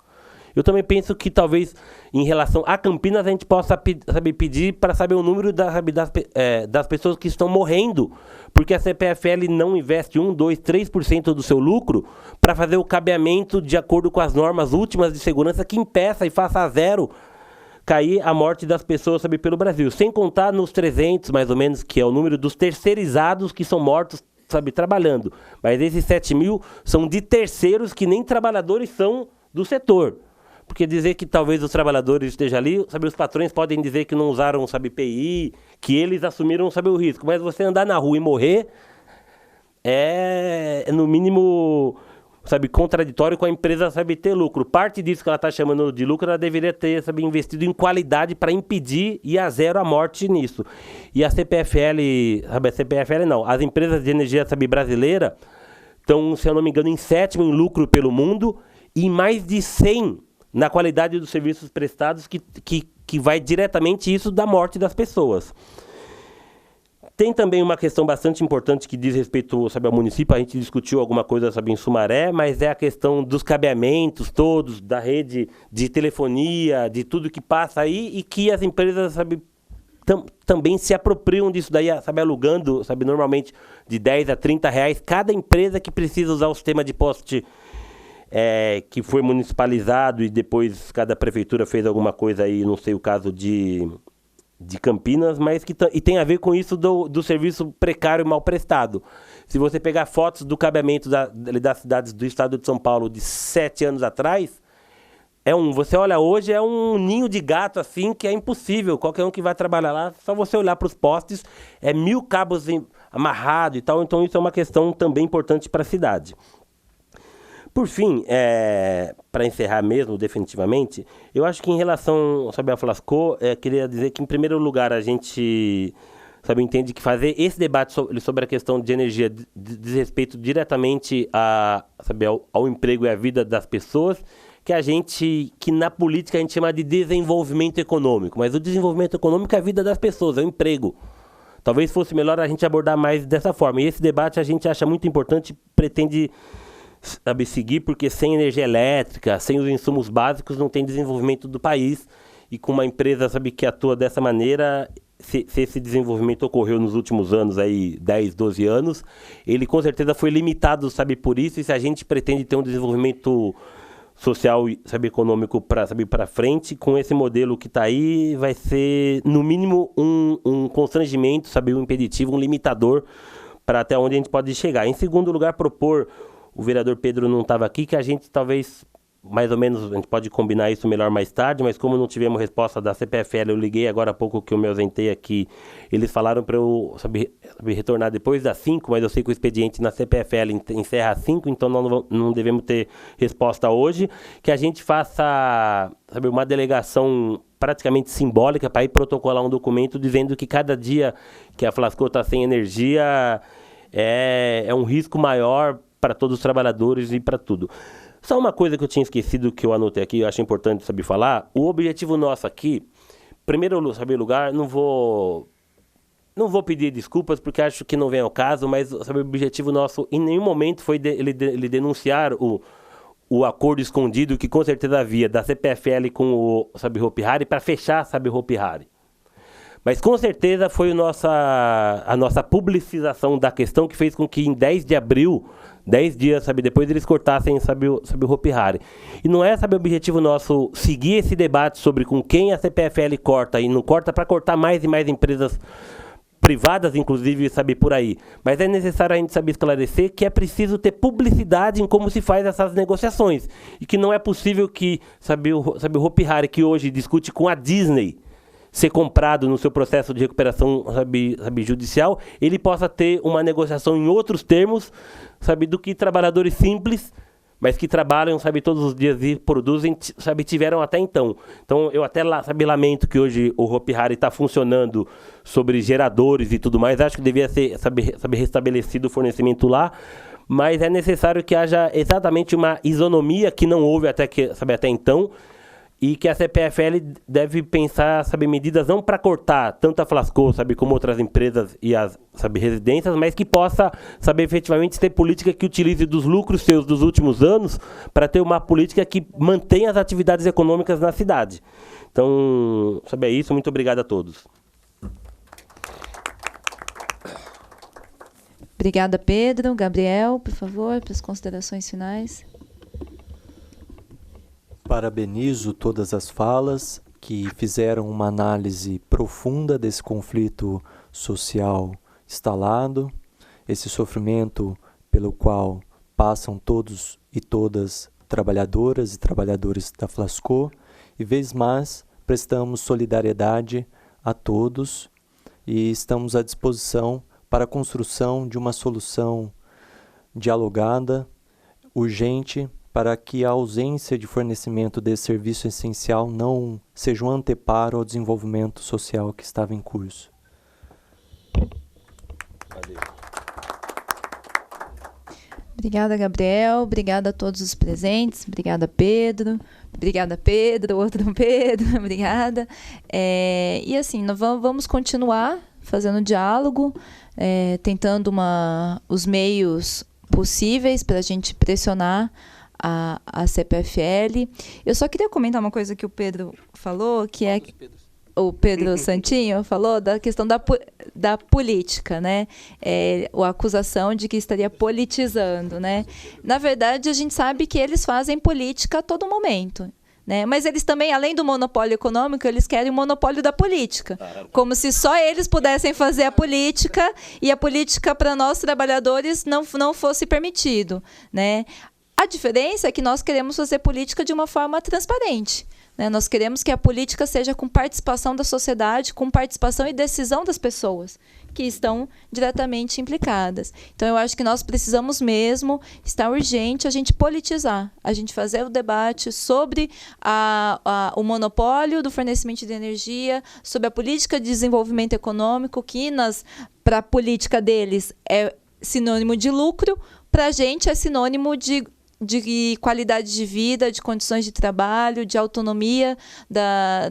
Eu também penso que talvez em relação a Campinas a gente possa pedir para saber o número das pessoas que estão morrendo, porque a CPFL não investe 1, 2, 3% do seu lucro para fazer o cabeamento de acordo com as normas últimas de segurança que impeça e faça a zero cair a morte das pessoas, sabe, pelo Brasil. Sem contar nos 300, mais ou menos, que é o número dos terceirizados que são mortos, sabe, trabalhando. Mas esses 7.000 são de terceiros que nem trabalhadores são do setor. Porque dizer que talvez os trabalhadores estejam ali, sabe, os patrões podem dizer que não usaram, sabe, PI, que eles assumiram, sabe, o risco. Mas você andar na rua e morrer é no mínimo, sabe, contraditório com a empresa, sabe, ter lucro. Parte disso que ela está chamando de lucro, ela deveria ter, sabe, investido em qualidade para impedir e a zero a morte nisso. E a CPFL, sabe, a CPFL não, as empresas de energia, sabe, brasileira estão, se eu não me engano, em 7º em lucro pelo mundo e em mais de 100 na qualidade dos serviços prestados, que vai diretamente isso da morte das pessoas. Tem também uma questão bastante importante que diz respeito, sabe, ao município. A gente discutiu alguma coisa, sabe, em Sumaré, mas é a questão dos cabeamentos todos, da rede de telefonia, de tudo que passa aí, e que as empresas, sabe, também se apropriam disso daí, sabe, alugando, sabe, normalmente de 10 a 30 reais cada empresa que precisa usar o sistema de poste que foi municipalizado e depois cada prefeitura fez alguma coisa aí, não sei o caso de Campinas, mas e tem a ver com isso do serviço precário e mal prestado. Se você pegar fotos do cabeamento das cidades do estado de São Paulo de 7 anos atrás, você olha hoje, é um ninho de gato assim que é impossível, qualquer um que vai trabalhar lá, só você olhar para os postes, 1.000 cabos amarrados e tal, então isso é uma questão também importante para a cidade. Por fim, para encerrar mesmo, definitivamente, eu acho que em relação, sabe, a Flasco, queria dizer que, em primeiro lugar, a gente, sabe, entende que fazer esse debate sobre a questão de energia diz respeito diretamente ao emprego e à vida das pessoas, que na política a gente chama de desenvolvimento econômico. Mas o desenvolvimento econômico é a vida das pessoas, é o emprego. Talvez fosse melhor a gente abordar mais dessa forma. E esse debate a gente acha muito importante, pretende, sabe, seguir, porque sem energia elétrica, sem os insumos básicos, não tem desenvolvimento do país. E com uma empresa, sabe, que atua dessa maneira, se esse desenvolvimento ocorreu nos últimos anos, aí 10, 12 anos, ele com certeza foi limitado, sabe, por isso. E se a gente pretende ter um desenvolvimento social e, sabe, econômico para frente, com esse modelo que está aí, vai ser, no mínimo, um constrangimento, sabe, um impeditivo, um limitador para até onde a gente pode chegar. Em segundo lugar, propor, o vereador Pedro não estava aqui, que a gente talvez, mais ou menos, a gente pode combinar isso melhor mais tarde, mas como não tivemos resposta da CPFL, eu liguei agora há pouco que eu me ausentei aqui, eles falaram para eu, sabe, retornar depois das 5, mas eu sei que o expediente na CPFL encerra às 5, então não devemos ter resposta hoje, que a gente faça, sabe, uma delegação praticamente simbólica para ir protocolar um documento dizendo que cada dia que a Flasco está sem energia é um risco maior para todos os trabalhadores e para tudo. Só uma coisa que eu tinha esquecido, que eu anotei aqui, eu acho importante, saber falar. O objetivo nosso aqui, primeiro, saber lugar, não vou pedir desculpas, porque acho que não vem ao caso, mas, sabe, o objetivo nosso em nenhum momento foi ele denunciar o acordo escondido que com certeza havia da CPFL com o, sabe, Hopi Hari para fechar, sabe, Hopi Hari. Mas com certeza foi a nossa publicização da questão que fez com que em 10 de abril 10 dias, sabe, depois eles cortassem, sabe, o Hopi Hari. E não é, sabe, o objetivo nosso seguir esse debate sobre com quem a CPFL corta e não corta para cortar mais e mais empresas privadas, inclusive, sabe, por aí. Mas é necessário a gente saber esclarecer que é preciso ter publicidade em como se faz essas negociações. E que não é possível que, sabe, o Hopi Hari, que hoje discute com a Disney, ser comprado no seu processo de recuperação, sabe, judicial, ele possa ter uma negociação em outros termos, sabe, do que trabalhadores simples, mas que trabalham, sabe, todos os dias e produzem, sabe, tiveram até então. Então, eu até, sabe, lamento que hoje o Hopi Hari está funcionando sobre geradores e tudo mais. Acho que devia ser, sabe, restabelecido o fornecimento lá, mas é necessário que haja exatamente uma isonomia que não houve até então, e que a CPFL deve pensar, sabe, medidas não para cortar tanto a Flasco, sabe, como outras empresas e as, sabe, residências, mas que possa, sabe, efetivamente ter política que utilize dos lucros seus dos últimos anos para ter uma política que mantenha as atividades econômicas na cidade. Então, sabe, é isso. Muito obrigado a todos. Obrigada, Pedro. Gabriel, por favor, para as considerações finais. Parabenizo todas as falas que fizeram uma análise profunda desse conflito social instalado, esse sofrimento pelo qual passam todos e todas trabalhadoras e trabalhadores da Flasco, e vez mais prestamos solidariedade a todos e estamos à disposição para a construção de uma solução dialogada, urgente, para que a ausência de fornecimento desse serviço essencial não seja um anteparo ao desenvolvimento social que estava em curso. Obrigada, Gabriel. Obrigada a todos os presentes. Obrigada, Pedro. Obrigada, Pedro. Outro Pedro. Obrigada. E assim, nós vamos continuar fazendo diálogo, tentando os meios possíveis para a gente pressionar a CPFL. Eu só queria comentar uma coisa que o Pedro falou, que é o Pedro Santinho falou da questão da política, né? A acusação de que estaria politizando, né? Na verdade, a gente sabe que eles fazem política a todo momento, né? Mas eles também, além do monopólio econômico, eles querem o monopólio da política. Como se só eles pudessem fazer a política e a política para nós trabalhadores não fosse permitido, né? A diferença é que nós queremos fazer política de uma forma transparente, né? Nós queremos que a política seja com participação da sociedade, com participação e decisão das pessoas que estão diretamente implicadas. Então, eu acho que nós precisamos mesmo, está urgente a gente politizar, a gente fazer o debate sobre o monopólio do fornecimento de energia, sobre a política de desenvolvimento econômico, que para a política deles é sinônimo de lucro, para a gente é sinônimo de qualidade de vida, de condições de trabalho, de autonomia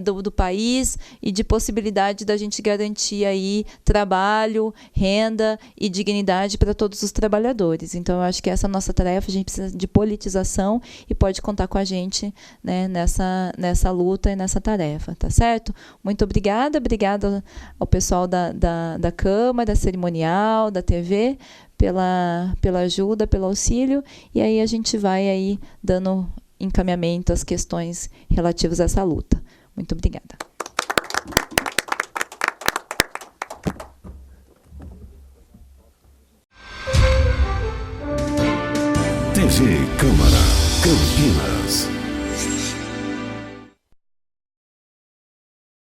do país e de possibilidade da gente garantir aí trabalho, renda e dignidade para todos os trabalhadores. Então, eu acho que essa é a nossa tarefa, a gente precisa de politização e pode contar com a gente, né, nessa luta e nessa tarefa, tá certo? Muito obrigada ao pessoal da Câmara, da Cerimonial, da TV, pela ajuda, pelo auxílio, e aí a gente vai aí dando encaminhamento às questões relativas a essa luta. Muito obrigada. TV Câmara Campinas.